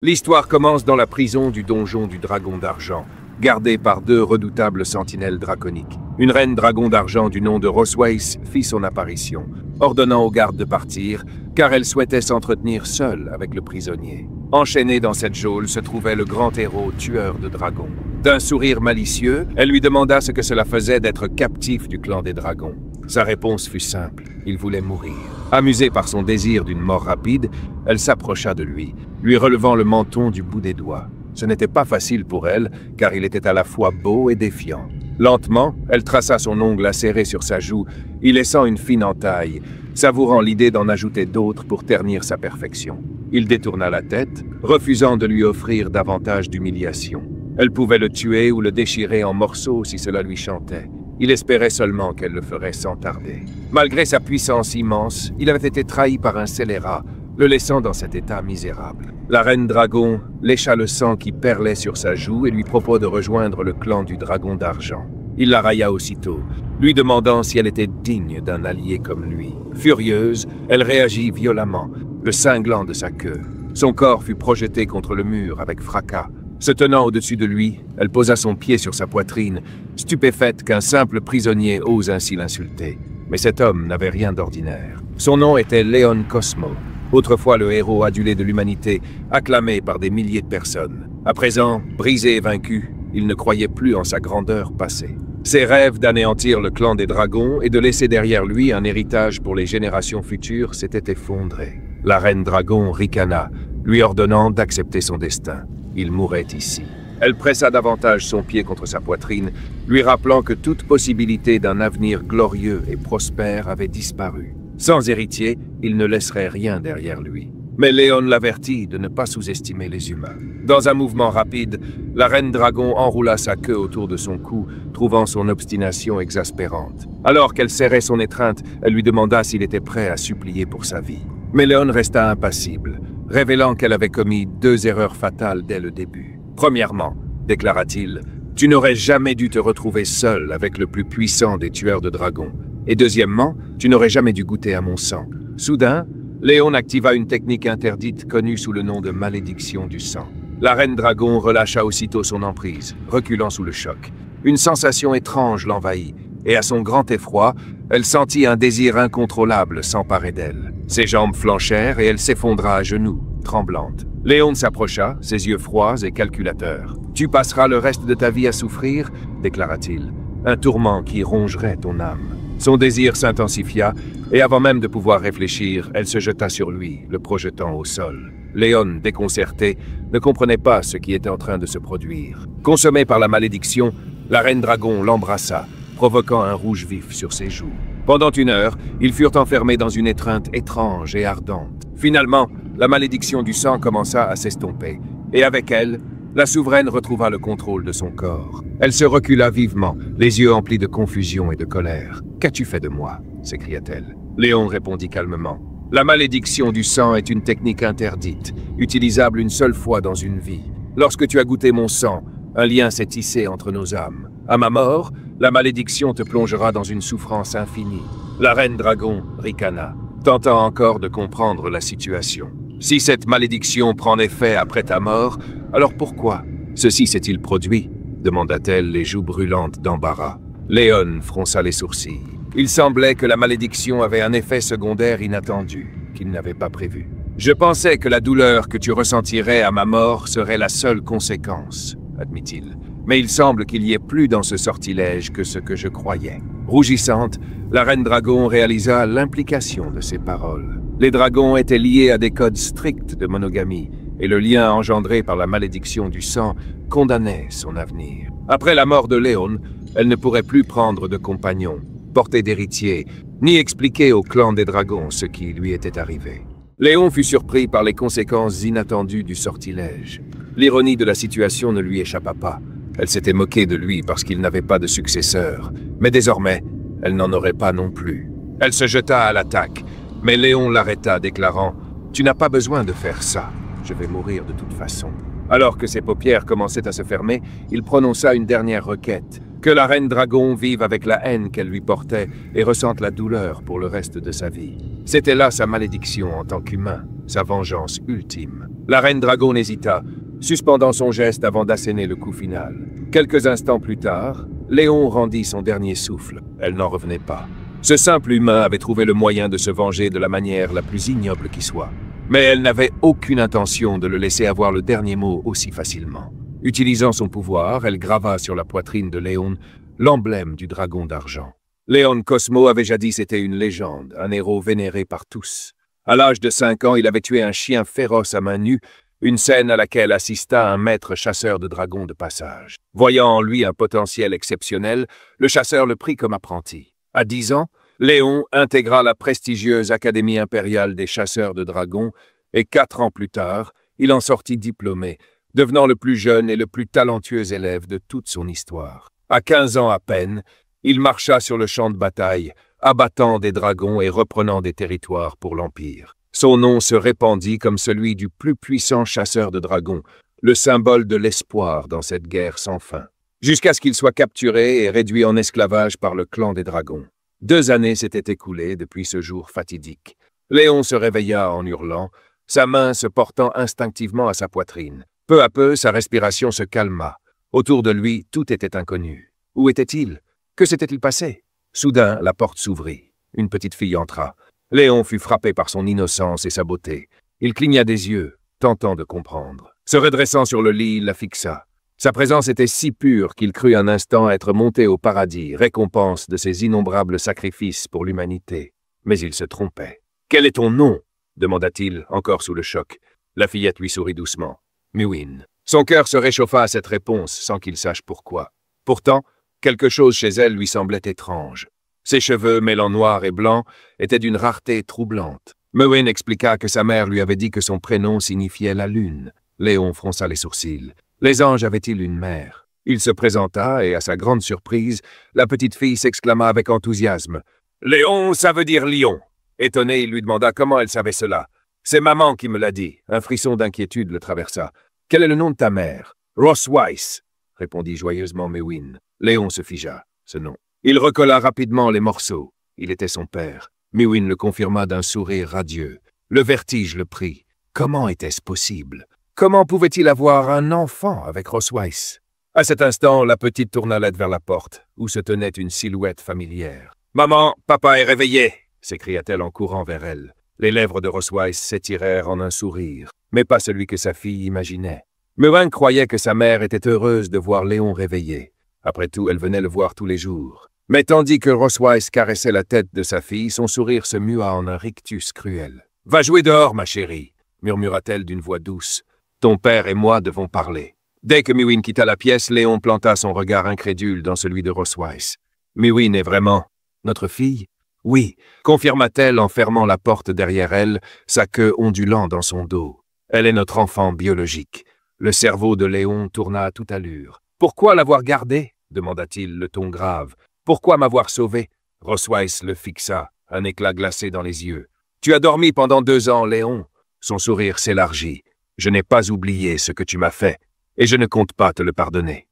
L'histoire commence dans la prison du donjon du Dragon d'Argent, gardée par deux redoutables sentinelles draconiques. Une reine dragon d'argent du nom de Roswaith fit son apparition, ordonnant aux gardes de partir, car elle souhaitait s'entretenir seule avec le prisonnier. Enchaîné dans cette geôle se trouvait le grand héros tueur de dragons. D'un sourire malicieux, elle lui demanda ce que cela faisait d'être captif du clan des dragons. Sa réponse fut simple, il voulait mourir. Amusée par son désir d'une mort rapide, elle s'approcha de lui, lui relevant le menton du bout des doigts. Ce n'était pas facile pour elle, car il était à la fois beau et défiant. Lentement, elle traça son ongle acéré sur sa joue, y laissant une fine entaille, savourant l'idée d'en ajouter d'autres pour ternir sa perfection. Il détourna la tête, refusant de lui offrir davantage d'humiliation. Elle pouvait le tuer ou le déchirer en morceaux si cela lui chantait. Il espérait seulement qu'elle le ferait sans tarder. Malgré sa puissance immense, il avait été trahi par un scélérat, le laissant dans cet état misérable. La reine dragon lécha le sang qui perlait sur sa joue et lui propose de rejoindre le clan du Dragon d'Argent. Il la railla aussitôt, lui demandant si elle était digne d'un allié comme lui. Furieuse, elle réagit violemment, le cinglant de sa queue. Son corps fut projeté contre le mur avec fracas. Se tenant au-dessus de lui, elle posa son pied sur sa poitrine, stupéfaite qu'un simple prisonnier ose ainsi l'insulter. Mais cet homme n'avait rien d'ordinaire. Son nom était Léon Cosmo, autrefois le héros adulé de l'humanité, acclamé par des milliers de personnes. À présent, brisé et vaincu, il ne croyait plus en sa grandeur passée. Ses rêves d'anéantir le clan des dragons et de laisser derrière lui un héritage pour les générations futures s'étaient effondrés. La reine dragon ricana, lui ordonnant d'accepter son destin. Il mourrait ici. Elle pressa davantage son pied contre sa poitrine, lui rappelant que toute possibilité d'un avenir glorieux et prospère avait disparu. Sans héritier, il ne laisserait rien derrière lui. Mais Léon l'avertit de ne pas sous-estimer les humains. Dans un mouvement rapide, la reine dragon enroula sa queue autour de son cou, trouvant son obstination exaspérante. Alors qu'elle serrait son étreinte, elle lui demanda s'il était prêt à supplier pour sa vie. Mais Léon resta impassible, révélant qu'elle avait commis deux erreurs fatales dès le début. Premièrement, déclara-t-il, tu n'aurais jamais dû te retrouver seul avec le plus puissant des tueurs de dragons. Et deuxièmement, tu n'aurais jamais dû goûter à mon sang. Soudain, Léon activa une technique interdite connue sous le nom de malédiction du sang. La reine dragon relâcha aussitôt son emprise, reculant sous le choc. Une sensation étrange l'envahit, et à son grand effroi, elle sentit un désir incontrôlable s'emparer d'elle. Ses jambes flanchèrent et elle s'effondra à genoux, tremblante. Léon s'approcha, ses yeux froids et calculateurs. « Tu passeras le reste de ta vie à souffrir » déclara-t-il. « Un tourment qui rongerait ton âme. » Son désir s'intensifia, et avant même de pouvoir réfléchir, elle se jeta sur lui, le projetant au sol. Léon, déconcerté, ne comprenait pas ce qui était en train de se produire. Consommé par la malédiction, la reine dragon l'embrassa, provoquant un rouge vif sur ses joues. Pendant 1 heure, ils furent enfermés dans une étreinte étrange et ardente. Finalement, la malédiction du sang commença à s'estomper, et avec elle, la souveraine retrouva le contrôle de son corps. Elle se recula vivement, les yeux emplis de confusion et de colère. « Qu'as-tu fait de moi » s'écria-t-elle. Léon répondit calmement. « La malédiction du sang est une technique interdite, utilisable une seule fois dans une vie. Lorsque tu as goûté mon sang, un lien s'est tissé entre nos âmes. À ma mort, la malédiction te plongera dans une souffrance infinie. » La reine dragon ricana, tentant encore de comprendre la situation. « Si cette malédiction prend effet après ta mort, alors pourquoi ceci s'est-il produit ?» demanda-t-elle, les joues brûlantes d'embarras. Léon fronça les sourcils. Il semblait que la malédiction avait un effet secondaire inattendu, qu'il n'avait pas prévu. « Je pensais que la douleur que tu ressentirais à ma mort serait la seule conséquence, » admit-il. « Mais il semble qu'il y ait plus dans ce sortilège que ce que je croyais. » Rougissante, la reine dragon réalisa l'implication de ses paroles. Les dragons étaient liés à des codes stricts de monogamie, et le lien engendré par la malédiction du sang condamnait son avenir. Après la mort de Léon, elle ne pourrait plus prendre de compagnon, porter d'héritier, ni expliquer au clan des dragons ce qui lui était arrivé. Léon fut surpris par les conséquences inattendues du sortilège. L'ironie de la situation ne lui échappa pas. Elle s'était moquée de lui parce qu'il n'avait pas de successeur, mais désormais, elle n'en aurait pas non plus. Elle se jeta à l'attaque, mais Léon l'arrêta, déclarant « Tu n'as pas besoin de faire ça. Je vais mourir de toute façon. » Alors que ses paupières commençaient à se fermer, il prononça une dernière requête, Que la reine dragon vive avec la haine qu'elle lui portait et ressente la douleur pour le reste de sa vie. C'était là sa malédiction en tant qu'humain, sa vengeance ultime. La reine dragon hésita, suspendant son geste avant d'asséner le coup final. Quelques instants plus tard, Léon rendit son dernier souffle. Elle n'en revenait pas. Ce simple humain avait trouvé le moyen de se venger de la manière la plus ignoble qui soit. Mais elle n'avait aucune intention de le laisser avoir le dernier mot aussi facilement. Utilisant son pouvoir, elle grava sur la poitrine de Léon l'emblème du dragon d'argent. Léon Cosmo avait jadis été une légende, un héros vénéré par tous. À l'âge de 5 ans, il avait tué un chien féroce à main nue, une scène à laquelle assista un maître chasseur de dragons de passage. Voyant en lui un potentiel exceptionnel, le chasseur le prit comme apprenti. À 10 ans, Léon intégra la prestigieuse Académie impériale des chasseurs de dragons et 4 ans plus tard, il en sortit diplômé, devenant le plus jeune et le plus talentueux élève de toute son histoire. À 15 ans à peine, il marcha sur le champ de bataille, abattant des dragons et reprenant des territoires pour l'Empire. Son nom se répandit comme celui du plus puissant chasseur de dragons, le symbole de l'espoir dans cette guerre sans fin. Jusqu'à ce qu'il soit capturé et réduit en esclavage par le clan des dragons. 2 années s'étaient écoulées depuis ce jour fatidique. Léon se réveilla en hurlant, sa main se portant instinctivement à sa poitrine. Peu à peu, sa respiration se calma. Autour de lui, tout était inconnu. Où était-il? Que s'était-il passé? Soudain, la porte s'ouvrit. Une petite fille entra. Léon fut frappé par son innocence et sa beauté. Il cligna des yeux, tentant de comprendre. Se redressant sur le lit, il la fixa. Sa présence était si pure qu'il crut un instant être monté au paradis, récompense de ses innombrables sacrifices pour l'humanité. Mais il se trompait. « Quel est ton nom ?» demanda-t-il, encore sous le choc. La fillette lui sourit doucement. Mewin. Son cœur se réchauffa à cette réponse, sans qu'il sache pourquoi. Pourtant, quelque chose chez elle lui semblait étrange. Ses cheveux, mêlant noir et blanc, étaient d'une rareté troublante. Mewin expliqua que sa mère lui avait dit que son prénom signifiait la lune. Léon fronça les sourcils. Les anges avaient-ils une mère? Il se présenta et, à sa grande surprise, la petite fille s'exclama avec enthousiasme. « Léon, ça veut dire lion !» Étonné, il lui demanda comment elle savait cela. « C'est maman qui me l'a dit. » Un frisson d'inquiétude le traversa. « Quel est le nom de ta mère ?»« Ross Weiss » répondit joyeusement Mewin. Léon se figea. Ce nom. Il recolla rapidement les morceaux. Il était son père. Mewin le confirma d'un sourire radieux. Le vertige le prit. Comment était-ce possible? Comment pouvait-il avoir un enfant avec Ross Weiss? À cet instant, la petite tourna l'aide vers la porte, où se tenait une silhouette familière. « Maman, papa est réveillé !» s'écria-t-elle en courant vers elle. Les lèvres de Ross Weiss s'étirèrent en un sourire, mais pas celui que sa fille imaginait. Mewin croyait que sa mère était heureuse de voir Léon réveillé. Après tout, elle venait le voir tous les jours. Mais tandis que Ross Weiss caressait la tête de sa fille, son sourire se mua en un rictus cruel. « Va jouer dehors, ma chérie !» murmura-t-elle d'une voix douce. « Ton père et moi devons parler. » Dès que Mewin quitta la pièce, Léon planta son regard incrédule dans celui de Ross Weiss. « Mewin est vraiment notre fille ?»« Oui, » confirma-t-elle en fermant la porte derrière elle, sa queue ondulant dans son dos. « Elle est notre enfant biologique. » Le cerveau de Léon tourna à toute allure. « Pourquoi l'avoir gardée ?» demanda-t-il, le ton grave. « Pourquoi m'avoir sauvé ?» Ross Weiss le fixa, un éclat glacé dans les yeux. « Tu as dormi pendant 2 ans, Léon. » Son sourire s'élargit. « Je n'ai pas oublié ce que tu m'as fait, et je ne compte pas te le pardonner. »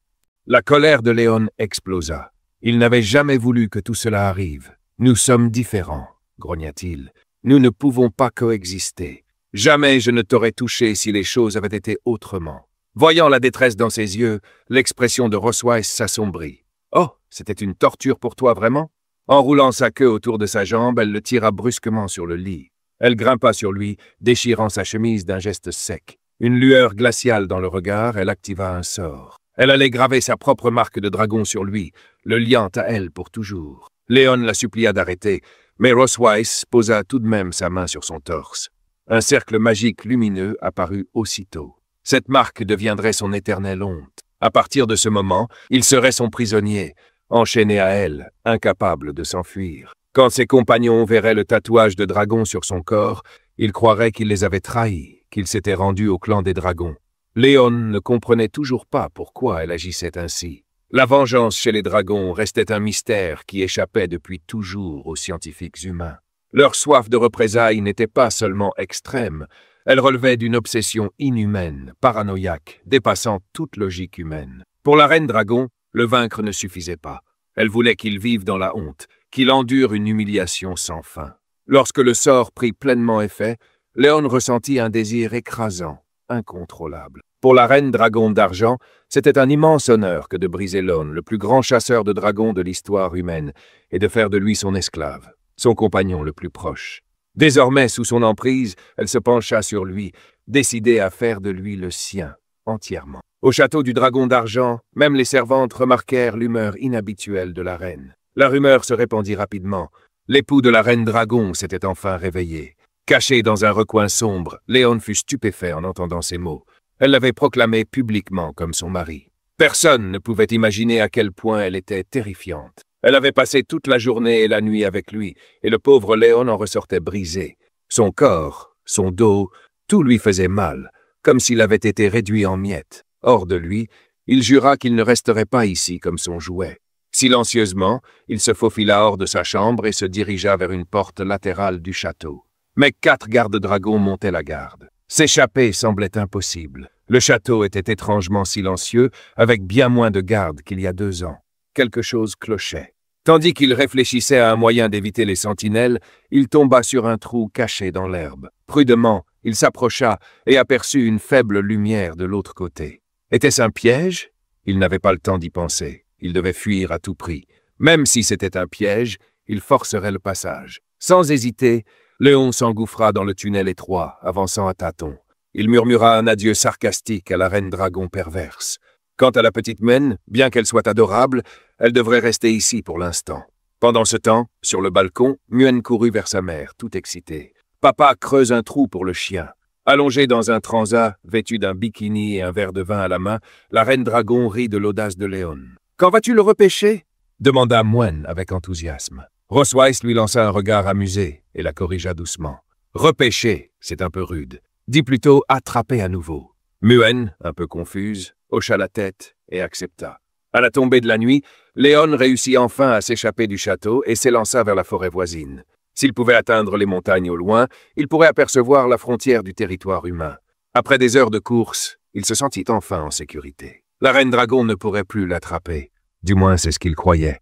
La colère de Léon explosa. Il n'avait jamais voulu que tout cela arrive. « Nous sommes différents, » grogna-t-il. « Nous ne pouvons pas coexister. Jamais je ne t'aurais touché si les choses avaient été autrement. » Voyant la détresse dans ses yeux, l'expression de Ross Weiss s'assombrit. « Oh, c'était une torture pour toi, vraiment ?» Enroulant sa queue autour de sa jambe, elle le tira brusquement sur le lit. Elle grimpa sur lui, déchirant sa chemise d'un geste sec. Une lueur glaciale dans le regard, elle activa un sort. Elle allait graver sa propre marque de dragon sur lui, le liant à elle pour toujours. Léon la supplia d'arrêter, mais Ross Weiss posa tout de même sa main sur son torse. Un cercle magique lumineux apparut aussitôt. Cette marque deviendrait son éternelle honte. À partir de ce moment, il serait son prisonnier, enchaîné à elle, incapable de s'enfuir. Quand ses compagnons verraient le tatouage de dragon sur son corps, ils croiraient qu'il les avait trahis, qu'il s'était rendu au clan des dragons. Léon ne comprenait toujours pas pourquoi elle agissait ainsi. La vengeance chez les dragons restait un mystère qui échappait depuis toujours aux scientifiques humains. Leur soif de représailles n'était pas seulement extrême, elle relevait d'une obsession inhumaine, paranoïaque, dépassant toute logique humaine. Pour la reine dragon, Le vaincre ne suffisait pas. Elle voulait qu'il vive dans la honte, qu'il endure une humiliation sans fin. Lorsque le sort prit pleinement effet, Léon ressentit un désir écrasant, incontrôlable. Pour la reine dragon d'argent, c'était un immense honneur que de briser Lon, le plus grand chasseur de dragons de l'histoire humaine, et de faire de lui son esclave, son compagnon le plus proche. Désormais, sous son emprise, elle se pencha sur lui, décidée à faire de lui le sien, entièrement. Au château du dragon d'argent, même les servantes remarquèrent l'humeur inhabituelle de la reine. La rumeur se répandit rapidement. L'époux de la reine dragon s'était enfin réveillé. Caché dans un recoin sombre, Léon fut stupéfait en entendant ces mots. Elle l'avait proclamé publiquement comme son mari. Personne ne pouvait imaginer à quel point elle était terrifiante. Elle avait passé toute la journée et la nuit avec lui, et le pauvre Léon en ressortait brisé. Son corps, son dos, tout lui faisait mal, comme s'il avait été réduit en miettes. Hors de lui, il jura qu'il ne resterait pas ici comme son jouet. Silencieusement, il se faufila hors de sa chambre et se dirigea vers une porte latérale du château. Mais 4 gardes-dragons montaient la garde. S'échapper semblait impossible. Le château était étrangement silencieux, avec bien moins de gardes qu'il y a 2 ans. Quelque chose clochait. Tandis qu'il réfléchissait à un moyen d'éviter les sentinelles, il tomba sur un trou caché dans l'herbe. Prudemment, il s'approcha et aperçut une faible lumière de l'autre côté. Était-ce un piège? Il n'avait pas le temps d'y penser. Il devait fuir à tout prix. Même si c'était un piège, il forcerait le passage. Sans hésiter, Léon s'engouffra dans le tunnel étroit, avançant à tâtons. Il murmura un adieu sarcastique à la reine dragon perverse. Quant à la petite Mène, bien qu'elle soit adorable, elle devrait rester ici pour l'instant. Pendant ce temps, sur le balcon, Muen courut vers sa mère, tout excitée. Papa creuse un trou pour le chien. Allongée dans un transat, vêtue d'un bikini et un verre de vin à la main, la reine dragon rit de l'audace de Léon. « Quand vas-tu le repêcher » demanda Muen avec enthousiasme. Rosweiss lui lança un regard amusé et la corrigea doucement. « Repêcher, c'est un peu rude. Dis plutôt attraper à nouveau. » Muen, un peu confuse, hocha la tête et accepta. À la tombée de la nuit, Léon réussit enfin à s'échapper du château et s'élança vers la forêt voisine. S'il pouvait atteindre les montagnes au loin, il pourrait apercevoir la frontière du territoire humain. Après des heures de course, il se sentit enfin en sécurité. La reine dragon ne pourrait plus l'attraper. Du moins, c'est ce qu'il croyait.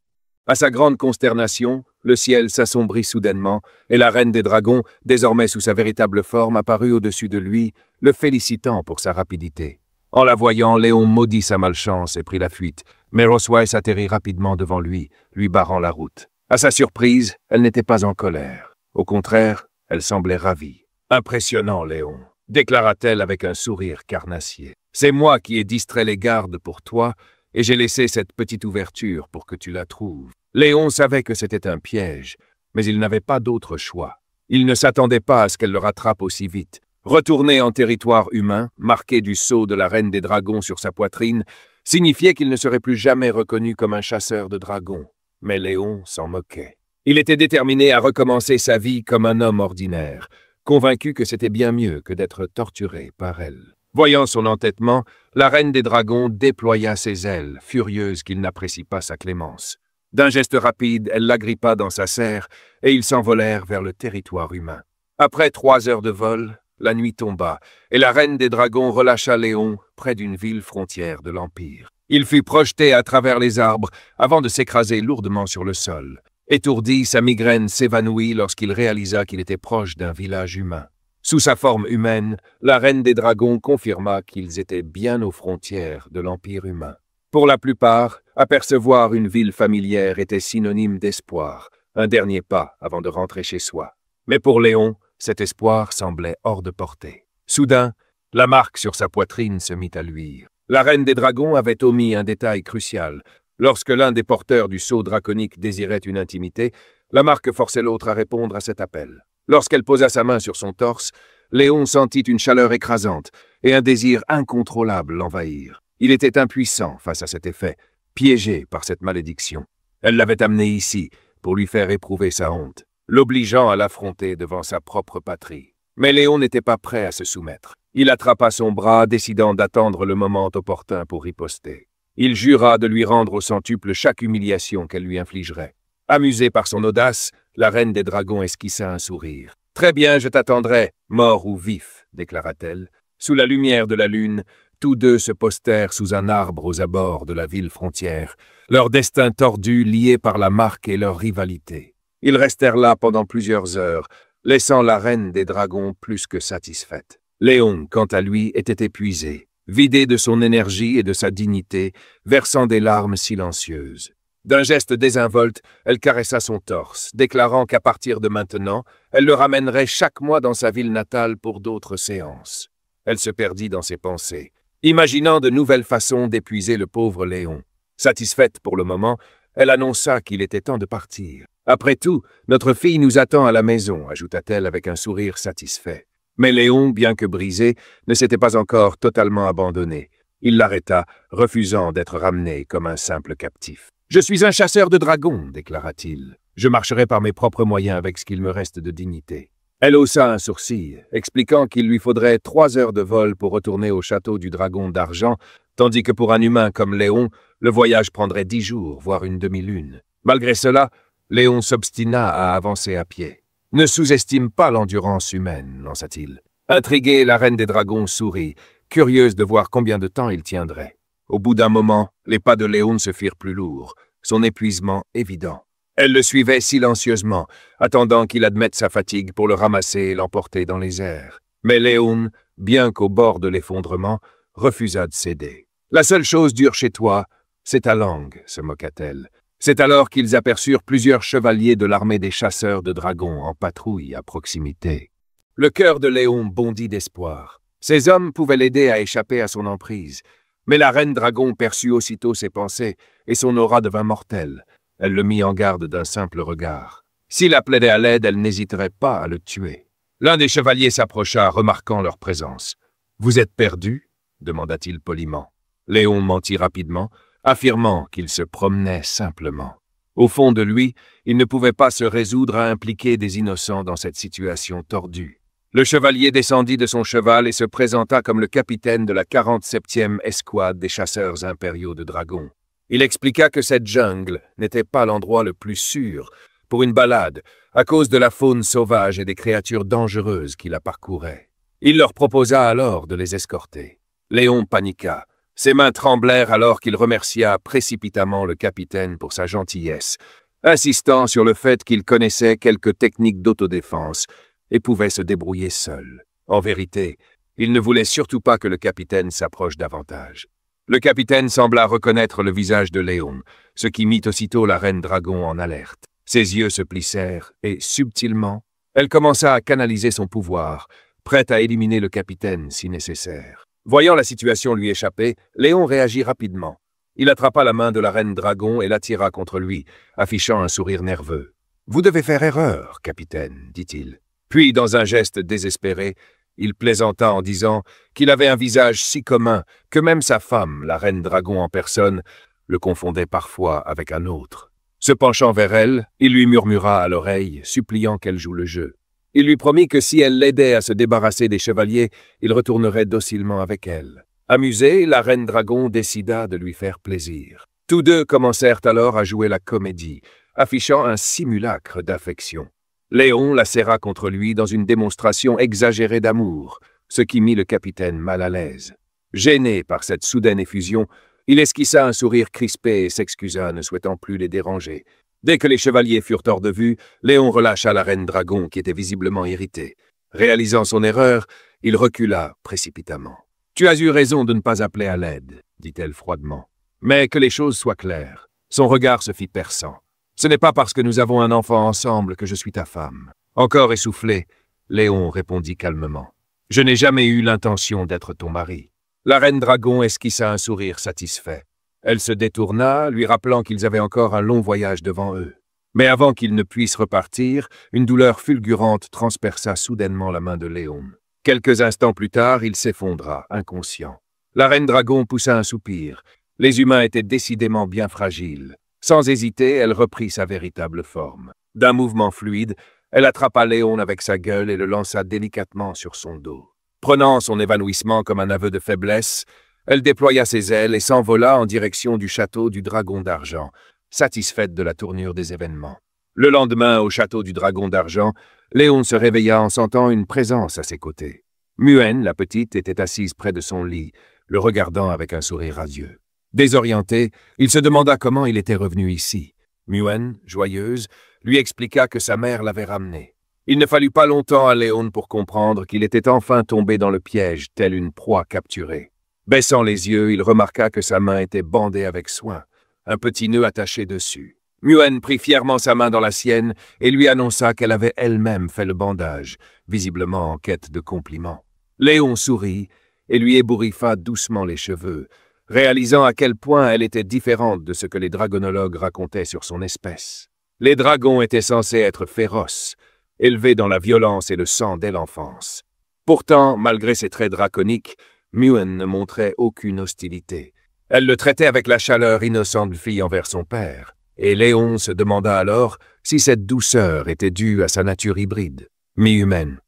À sa grande consternation, le ciel s'assombrit soudainement et la reine des dragons, désormais sous sa véritable forme, apparut au-dessus de lui, le félicitant pour sa rapidité. En la voyant, Léon maudit sa malchance et prit la fuite, mais Rosweiss atterrit rapidement devant lui, lui barrant la route. À sa surprise, elle n'était pas en colère. Au contraire, elle semblait ravie. « Impressionnant, Léon », déclara-t-elle avec un sourire carnassier. « C'est moi qui ai distrait les gardes pour toi, et j'ai laissé cette petite ouverture pour que tu la trouves. » Léon savait que c'était un piège, mais il n'avait pas d'autre choix. Il ne s'attendait pas à ce qu'elle le rattrape aussi vite. Retourner en territoire humain, marqué du sceau de la reine des dragons sur sa poitrine, signifiait qu'il ne serait plus jamais reconnu comme un chasseur de dragons. Mais Léon s'en moquait. Il était déterminé à recommencer sa vie comme un homme ordinaire, convaincu que c'était bien mieux que d'être torturé par elle. Voyant son entêtement, la reine des dragons déploya ses ailes, furieuse qu'il n'apprécie pas sa clémence. D'un geste rapide, elle l'agrippa dans sa serre et ils s'envolèrent vers le territoire humain. Après 3 heures de vol, la nuit tomba et la reine des dragons relâcha Léon près d'une ville frontière de l'Empire. Il fut projeté à travers les arbres avant de s'écraser lourdement sur le sol. Étourdi, sa migraine s'évanouit lorsqu'il réalisa qu'il était proche d'un village humain. Sous sa forme humaine, la reine des dragons confirma qu'ils étaient bien aux frontières de l'Empire humain. Pour la plupart, apercevoir une ville familière était synonyme d'espoir, un dernier pas avant de rentrer chez soi. Mais pour Léon, cet espoir semblait hors de portée. Soudain, la marque sur sa poitrine se mit à luire. La reine des dragons avait omis un détail crucial. Lorsque l'un des porteurs du sceau draconique désirait une intimité, la marque forçait l'autre à répondre à cet appel. Lorsqu'elle posa sa main sur son torse, Léon sentit une chaleur écrasante et un désir incontrôlable l'envahir. Il était impuissant face à cet effet, piégé par cette malédiction. Elle l'avait amené ici pour lui faire éprouver sa honte, l'obligeant à l'affronter devant sa propre patrie. Mais Léon n'était pas prêt à se soumettre. Il attrapa son bras, décidant d'attendre le moment opportun pour riposter. Il jura de lui rendre au centuple chaque humiliation qu'elle lui infligerait. Amusée par son audace, la reine des dragons esquissa un sourire. « Très bien, je t'attendrai, mort ou vif, déclara-t-elle. Sous la lumière de la lune, Tous deux se postèrent sous un arbre aux abords de la ville frontière, leur destin tordu lié par la marque et leur rivalité. Ils restèrent là pendant plusieurs heures, laissant la reine des dragons plus que satisfaite. Léon, quant à lui, était épuisé, vidé de son énergie et de sa dignité, versant des larmes silencieuses. D'un geste désinvolte, elle caressa son torse, déclarant qu'à partir de maintenant, elle le ramènerait chaque mois dans sa ville natale pour d'autres séances. Elle se perdit dans ses pensées, imaginant de nouvelles façons d'épuiser le pauvre Léon. Satisfaite pour le moment, elle annonça qu'il était temps de partir. « Après tout, notre fille nous attend à la maison », ajouta-t-elle avec un sourire satisfait. Mais Léon, bien que brisé, ne s'était pas encore totalement abandonné. Il l'arrêta, refusant d'être ramené comme un simple captif. « Je suis un chasseur de dragons », déclara-t-il. « Je marcherai par mes propres moyens avec ce qu'il me reste de dignité. » Elle haussa un sourcil, expliquant qu'il lui faudrait 3 heures de vol pour retourner au château du dragon d'argent, tandis que pour un humain comme Léon, le voyage prendrait 10 jours, voire une demi-lune. Malgré cela, Léon s'obstina à avancer à pied. « Ne sous-estime pas l'endurance humaine », lança-t-il. Intriguée, la reine des dragons sourit, curieuse de voir combien de temps il tiendrait. Au bout d'un moment, les pas de Léon se firent plus lourds, son épuisement évident. Elle le suivait silencieusement, attendant qu'il admette sa fatigue pour le ramasser et l'emporter dans les airs. Mais Léon, bien qu'au bord de l'effondrement, refusa de céder. « La seule chose dure chez toi, c'est ta langue », se moqua-t-elle. C'est alors qu'ils aperçurent plusieurs chevaliers de l'armée des chasseurs de dragons en patrouille à proximité. Le cœur de Léon bondit d'espoir. Ces hommes pouvaient l'aider à échapper à son emprise. Mais la reine dragon perçut aussitôt ses pensées, et son aura devint mortelle. Elle le mit en garde d'un simple regard. S'il appelait à l'aide, elle n'hésiterait pas à le tuer. L'un des chevaliers s'approcha, remarquant leur présence. « Vous êtes perdu ?» demanda-t-il poliment. Léon mentit rapidement, affirmant qu'il se promenait simplement. Au fond de lui, il ne pouvait pas se résoudre à impliquer des innocents dans cette situation tordue. Le chevalier descendit de son cheval et se présenta comme le capitaine de la 47e escouade des chasseurs impériaux de dragons. Il expliqua que cette jungle n'était pas l'endroit le plus sûr pour une balade à cause de la faune sauvage et des créatures dangereuses qui la parcouraient. Il leur proposa alors de les escorter. Léon paniqua. Ses mains tremblèrent alors qu'il remercia précipitamment le capitaine pour sa gentillesse, insistant sur le fait qu'il connaissait quelques techniques d'autodéfense et pouvait se débrouiller seul. En vérité, il ne voulait surtout pas que le capitaine s'approche davantage. Le capitaine sembla reconnaître le visage de Léon, ce qui mit aussitôt la reine dragon en alerte. Ses yeux se plissèrent et, subtilement, elle commença à canaliser son pouvoir, prête à éliminer le capitaine si nécessaire. Voyant la situation lui échapper, Léon réagit rapidement. Il attrapa la main de la reine dragon et l'attira contre lui, affichant un sourire nerveux. « Vous devez faire erreur, capitaine, dit-il. » Puis, dans un geste désespéré, il plaisanta en disant qu'il avait un visage si commun que même sa femme, la reine dragon en personne, le confondait parfois avec un autre. Se penchant vers elle, il lui murmura à l'oreille, suppliant qu'elle joue le jeu. Il lui promit que si elle l'aidait à se débarrasser des chevaliers, il retournerait docilement avec elle. Amusée, la reine dragon décida de lui faire plaisir. Tous deux commencèrent alors à jouer la comédie, affichant un simulacre d'affection. Léon la serra contre lui dans une démonstration exagérée d'amour, ce qui mit le capitaine mal à l'aise. Gêné par cette soudaine effusion, il esquissa un sourire crispé et s'excusa, ne souhaitant plus les déranger. Dès que les chevaliers furent hors de vue, Léon relâcha la reine dragon qui était visiblement irritée. Réalisant son erreur, il recula précipitamment. « Tu as eu raison de ne pas appeler à l'aide, » dit-elle froidement. « Mais que les choses soient claires. » Son regard se fit perçant. « Ce n'est pas parce que nous avons un enfant ensemble que je suis ta femme. » Encore essoufflé, Léon répondit calmement. « Je n'ai jamais eu l'intention d'être ton mari. » La reine dragon esquissa un sourire satisfait. Elle se détourna, lui rappelant qu'ils avaient encore un long voyage devant eux. Mais avant qu'ils ne puissent repartir, une douleur fulgurante transperça soudainement la main de Léon. Quelques instants plus tard, il s'effondra, inconscient. La reine dragon poussa un soupir. Les humains étaient décidément bien fragiles. Sans hésiter, elle reprit sa véritable forme. D'un mouvement fluide, elle attrapa Léon avec sa gueule et le lança délicatement sur son dos. Prenant son évanouissement comme un aveu de faiblesse, elle déploya ses ailes et s'envola en direction du château du Dragon d'Argent, satisfaite de la tournure des événements. Le lendemain, au château du Dragon d'Argent, Léon se réveilla en sentant une présence à ses côtés. Muenne, la petite, était assise près de son lit, le regardant avec un sourire radieux. Désorienté, il se demanda comment il était revenu ici. Muen, joyeuse, lui expliqua que sa mère l'avait ramené. Il ne fallut pas longtemps à Léon pour comprendre qu'il était enfin tombé dans le piège, tel une proie capturée. Baissant les yeux, il remarqua que sa main était bandée avec soin, un petit nœud attaché dessus. Muen prit fièrement sa main dans la sienne et lui annonça qu'elle avait elle-même fait le bandage, visiblement en quête de compliments. Léon sourit et lui ébouriffa doucement les cheveux, réalisant à quel point elle était différente de ce que les dragonologues racontaient sur son espèce. Les dragons étaient censés être féroces, élevés dans la violence et le sang dès l'enfance. Pourtant, malgré ses traits draconiques, Muen ne montrait aucune hostilité. Elle le traitait avec la chaleur innocente d'une fille envers son père, et Léon se demanda alors si cette douceur était due à sa nature hybride, mi-humaine.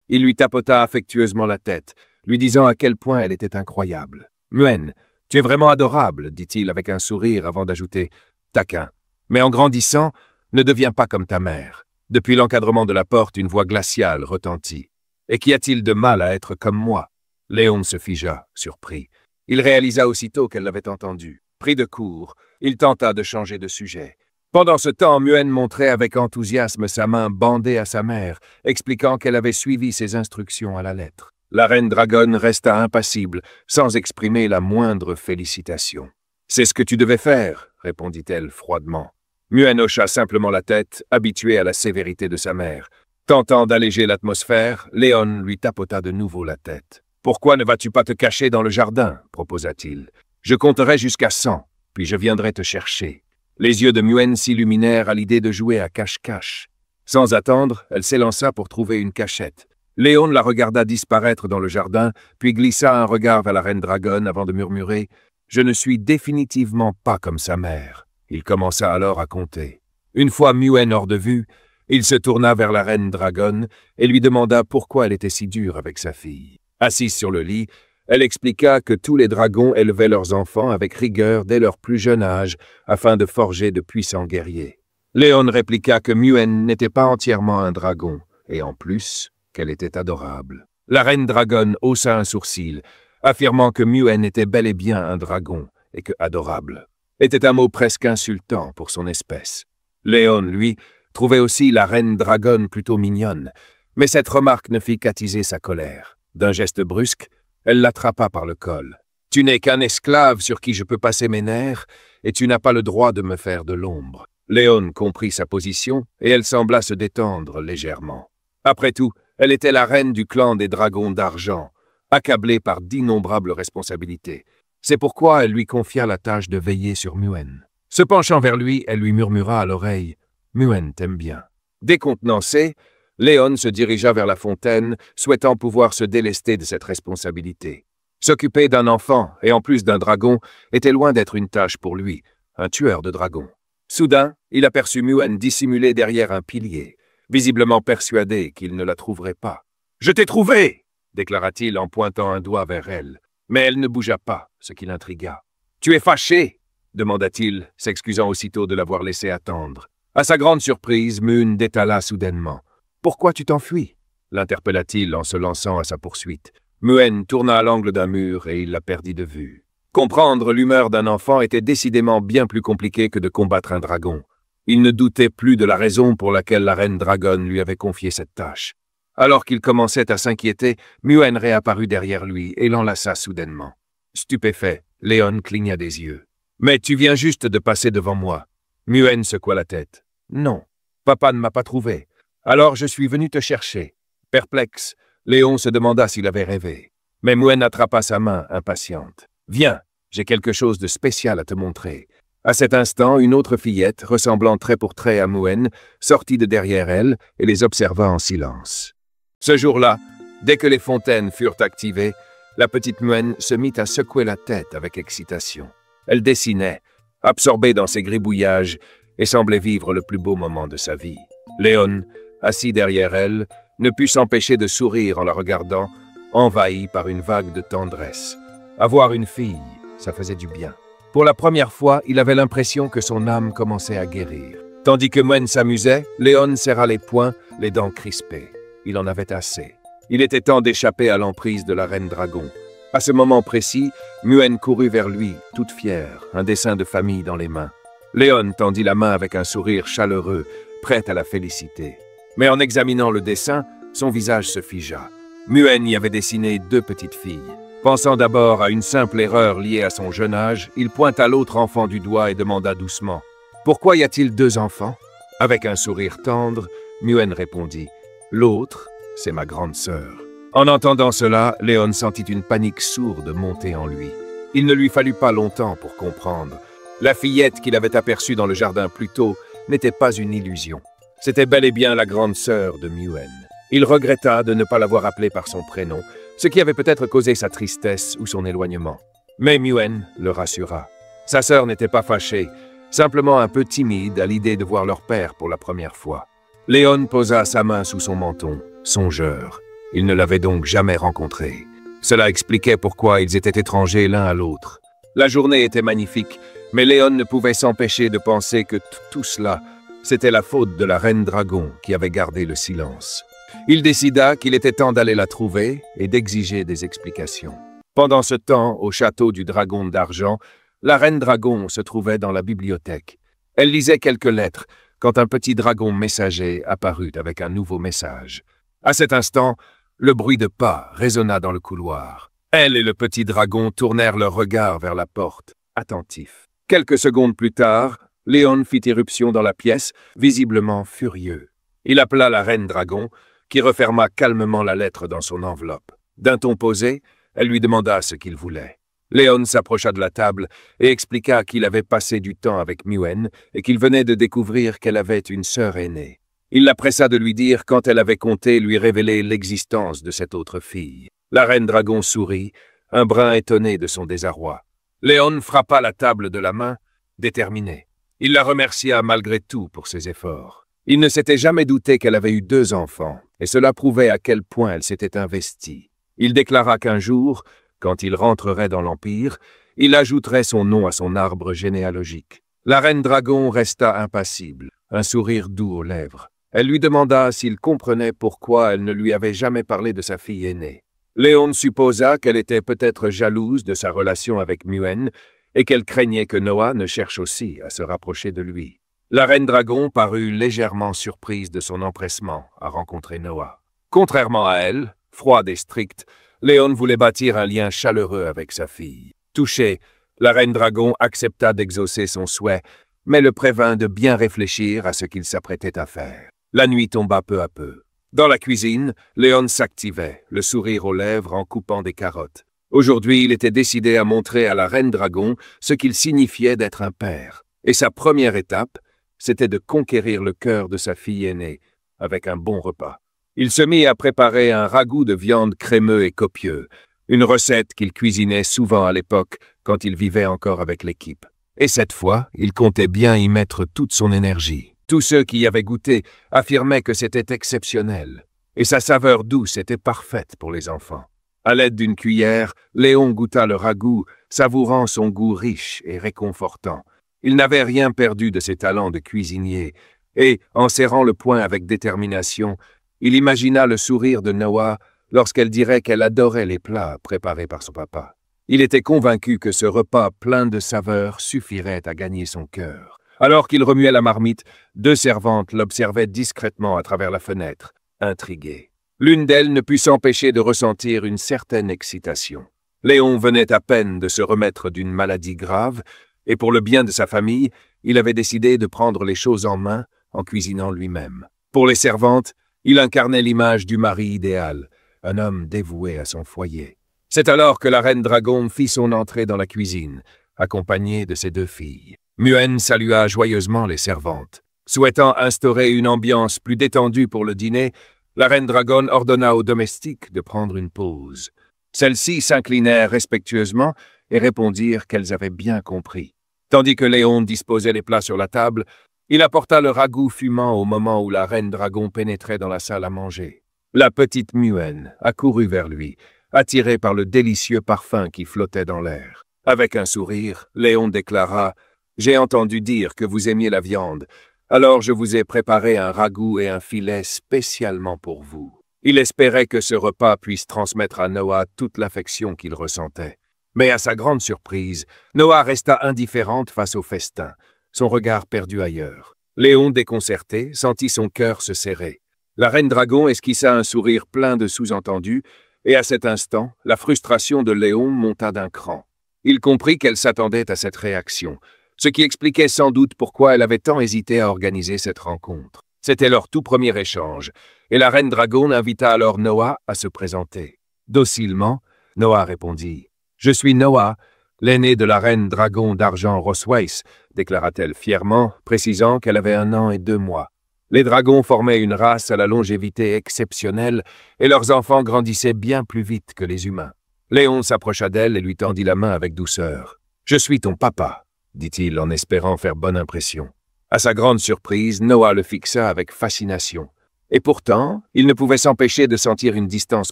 Il lui tapota affectueusement la tête, lui disant à quel point elle était incroyable. « Muen, tu es vraiment adorable, dit-il avec un sourire avant d'ajouter « taquin. Mais en grandissant, ne deviens pas comme ta mère. » Depuis l'encadrement de la porte, une voix glaciale retentit. « Et qu'y a-t-il de mal à être comme moi ?» Léon se figea, surpris. Il réalisa aussitôt qu'elle l'avait entendu. Pris de court, il tenta de changer de sujet. Pendant ce temps, Muen montrait avec enthousiasme sa main bandée à sa mère, expliquant qu'elle avait suivi ses instructions à la lettre. La reine dragonne resta impassible, sans exprimer la moindre félicitation. « C'est ce que tu devais faire, » répondit-elle froidement. Muen hocha simplement la tête, habitué à la sévérité de sa mère. Tentant d'alléger l'atmosphère, Léon lui tapota de nouveau la tête. « Pourquoi ne vas-tu pas te cacher dans le jardin ?» proposa-t-il. « Je compterai jusqu'à 100, puis je viendrai te chercher. » Les yeux de Muen s'illuminèrent à l'idée de jouer à cache-cache. Sans attendre, elle s'élança pour trouver une cachette. Léon la regarda disparaître dans le jardin, puis glissa un regard vers la reine dragonne avant de murmurer « Je ne suis définitivement pas comme sa mère. » Il commença alors à compter. Une fois Muen hors de vue, il se tourna vers la reine dragonne et lui demanda pourquoi elle était si dure avec sa fille. Assise sur le lit, elle expliqua que tous les dragons élevaient leurs enfants avec rigueur dès leur plus jeune âge afin de forger de puissants guerriers. Léon répliqua que Muen n'était pas entièrement un dragon, et en plus, qu'elle était adorable. La reine dragonne haussa un sourcil, affirmant que Muen était bel et bien un dragon, et que adorable était un mot presque insultant pour son espèce. Léon, lui, trouvait aussi la reine dragonne plutôt mignonne, mais cette remarque ne fit qu'attiser sa colère. D'un geste brusque, elle l'attrapa par le col. « Tu n'es qu'un esclave sur qui je peux passer mes nerfs, et tu n'as pas le droit de me faire de l'ombre. » Léon comprit sa position, et elle sembla se détendre légèrement. Après tout, elle était la reine du clan des dragons d'argent, accablée par d'innombrables responsabilités. C'est pourquoi elle lui confia la tâche de veiller sur Muen. Se penchant vers lui, elle lui murmura à l'oreille « Muen t'aime bien ». Décontenancé, Léon se dirigea vers la fontaine, souhaitant pouvoir se délester de cette responsabilité. S'occuper d'un enfant, et en plus d'un dragon, était loin d'être une tâche pour lui, un tueur de dragons. Soudain, il aperçut Muen dissimulée derrière un pilier, visiblement persuadé qu'il ne la trouverait pas. « Je t'ai trouvé !» déclara-t-il en pointant un doigt vers elle. Mais elle ne bougea pas, ce qui l'intrigua. « Tu es fâché ?» demanda-t-il, s'excusant aussitôt de l'avoir laissé attendre. À sa grande surprise, Muen détala soudainement. « Pourquoi tu t'enfuis » l'interpella-t-il en se lançant à sa poursuite. Muen tourna à l'angle d'un mur et il la perdit de vue. Comprendre l'humeur d'un enfant était décidément bien plus compliqué que de combattre un dragon. Il ne doutait plus de la raison pour laquelle la reine dragonne lui avait confié cette tâche. Alors qu'il commençait à s'inquiéter, Muen réapparut derrière lui et l'enlaça soudainement. Stupéfait, Léon cligna des yeux. « Mais tu viens juste de passer devant moi. » Muen secoua la tête. « Non, papa ne m'a pas trouvé. Alors je suis venu te chercher. » Perplexe, Léon se demanda s'il avait rêvé. Mais Muen attrapa sa main, impatiente. « Viens, j'ai quelque chose de spécial à te montrer. » À cet instant, une autre fillette, ressemblant trait pour trait à Muen, sortit de derrière elle et les observa en silence. Ce jour-là, dès que les fontaines furent activées, la petite Muen se mit à secouer la tête avec excitation. Elle dessinait, absorbée dans ses gribouillages, et semblait vivre le plus beau moment de sa vie. Léon, assis derrière elle, ne put s'empêcher de sourire en la regardant, envahi par une vague de tendresse. Avoir une fille, ça faisait du bien. Pour la première fois, il avait l'impression que son âme commençait à guérir. Tandis que Muen s'amusait, Léon serra les poings, les dents crispées. Il en avait assez. Il était temps d'échapper à l'emprise de la reine dragon. À ce moment précis, Muen courut vers lui, toute fière, un dessin de famille dans les mains. Léon tendit la main avec un sourire chaleureux, prêt à la féliciter. Mais en examinant le dessin, son visage se figea. Muen y avait dessiné 2 petites filles. Pensant d'abord à une simple erreur liée à son jeune âge, il pointa l'autre enfant du doigt et demanda doucement « Pourquoi y a-t-il 2 enfants ?» Avec un sourire tendre, Muen répondit « L'autre, c'est ma grande sœur. » En entendant cela, Léon sentit une panique sourde monter en lui. Il ne lui fallut pas longtemps pour comprendre. La fillette qu'il avait aperçue dans le jardin plus tôt n'était pas une illusion. C'était bel et bien la grande sœur de Muen. Il regretta de ne pas l'avoir appelée par son prénom, ce qui avait peut-être causé sa tristesse ou son éloignement. Mais Muen le rassura. Sa sœur n'était pas fâchée, simplement un peu timide à l'idée de voir leur père pour la première fois. Léon posa sa main sous son menton, songeur. Il ne l'avait donc jamais rencontré. Cela expliquait pourquoi ils étaient étrangers l'un à l'autre. La journée était magnifique, mais Léon ne pouvait s'empêcher de penser que tout cela, c'était la faute de la reine dragon qui avait gardé le silence. Il décida qu'il était temps d'aller la trouver et d'exiger des explications. Pendant ce temps, au château du dragon d'argent, la reine dragon se trouvait dans la bibliothèque. Elle lisait quelques lettres quand un petit dragon messager apparut avec un nouveau message. À cet instant, le bruit de pas résonna dans le couloir. Elle et le petit dragon tournèrent leurs regards vers la porte, attentifs. Quelques secondes plus tard, Léon fit irruption dans la pièce, visiblement furieux. Il appela la reine dragon, qui referma calmement la lettre dans son enveloppe. D'un ton posé, elle lui demanda ce qu'il voulait. Léon s'approcha de la table et expliqua qu'il avait passé du temps avec Muen et qu'il venait de découvrir qu'elle avait une sœur aînée. Il la pressa de lui dire quand elle avait compté lui révéler l'existence de cette autre fille. La reine dragon sourit, un brin étonné de son désarroi. Léon frappa la table de la main, déterminé. Il la remercia malgré tout pour ses efforts. Il ne s'était jamais douté qu'elle avait eu 2 enfants, et cela prouvait à quel point elle s'était investie. Il déclara qu'un jour, quand il rentrerait dans l'Empire, il ajouterait son nom à son arbre généalogique. La reine dragon resta impassible, un sourire doux aux lèvres. Elle lui demanda s'il comprenait pourquoi elle ne lui avait jamais parlé de sa fille aînée. Léon supposa qu'elle était peut-être jalouse de sa relation avec Muen et qu'elle craignait que Noah ne cherche aussi à se rapprocher de lui. La reine dragon parut légèrement surprise de son empressement à rencontrer Noah. Contrairement à elle, froide et stricte, Léon voulait bâtir un lien chaleureux avec sa fille. Touchée, la reine dragon accepta d'exaucer son souhait, mais le prévint de bien réfléchir à ce qu'il s'apprêtait à faire. La nuit tomba peu à peu. Dans la cuisine, Léon s'activait, le sourire aux lèvres en coupant des carottes. Aujourd'hui, il était décidé à montrer à la reine dragon ce qu'il signifiait d'être un père. Et sa première étape, c'était de conquérir le cœur de sa fille aînée, avec un bon repas. Il se mit à préparer un ragoût de viande crémeux et copieux, une recette qu'il cuisinait souvent à l'époque quand il vivait encore avec l'équipe. Et cette fois, il comptait bien y mettre toute son énergie. Tous ceux qui y avaient goûté affirmaient que c'était exceptionnel, et sa saveur douce était parfaite pour les enfants. À l'aide d'une cuillère, Léon goûta le ragoût, savourant son goût riche et réconfortant. Il n'avait rien perdu de ses talents de cuisinier, et, en serrant le poing avec détermination, il imagina le sourire de Noah lorsqu'elle dirait qu'elle adorait les plats préparés par son papa. Il était convaincu que ce repas plein de saveurs suffirait à gagner son cœur. Alors qu'il remuait la marmite, 2 servantes l'observaient discrètement à travers la fenêtre, intriguées. L'une d'elles ne put s'empêcher de ressentir une certaine excitation. Léon venait à peine de se remettre d'une maladie grave, et pour le bien de sa famille, il avait décidé de prendre les choses en main en cuisinant lui-même. Pour les servantes, il incarnait l'image du mari idéal, un homme dévoué à son foyer. C'est alors que la reine dragon fit son entrée dans la cuisine, accompagnée de ses 2 filles. Muen salua joyeusement les servantes. Souhaitant instaurer une ambiance plus détendue pour le dîner, la reine dragon ordonna aux domestiques de prendre une pause. Celles-ci s'inclinèrent respectueusement et répondirent qu'elles avaient bien compris. Tandis que Léon disposait les plats sur la table, il apporta le ragoût fumant au moment où la reine dragon pénétrait dans la salle à manger. La petite Muen accourut vers lui, attirée par le délicieux parfum qui flottait dans l'air. Avec un sourire, Léon déclara « J'ai entendu dire que vous aimiez la viande, alors je vous ai préparé un ragoût et un filet spécialement pour vous. » Il espérait que ce repas puisse transmettre à Noah toute l'affection qu'il ressentait. Mais à sa grande surprise, Noah resta indifférente face au festin, son regard perdu ailleurs. Léon, déconcerté, sentit son cœur se serrer. La reine dragon esquissa un sourire plein de sous-entendus, et à cet instant, la frustration de Léon monta d'un cran. Il comprit qu'elle s'attendait à cette réaction, ce qui expliquait sans doute pourquoi elle avait tant hésité à organiser cette rencontre. C'était leur tout premier échange, et la reine dragon invita alors Noah à se présenter. Docilement, Noah répondit « Je suis Noah, l'aîné de la reine dragon d'argent Rosways », déclara-t-elle fièrement, précisant qu'elle avait 1 an et 2 mois. Les dragons formaient une race à la longévité exceptionnelle, et leurs enfants grandissaient bien plus vite que les humains. Léon s'approcha d'elle et lui tendit la main avec douceur. « Je suis ton papa », dit-il en espérant faire bonne impression. À sa grande surprise, Noah le fixa avec fascination. Et pourtant, il ne pouvait s'empêcher de sentir une distance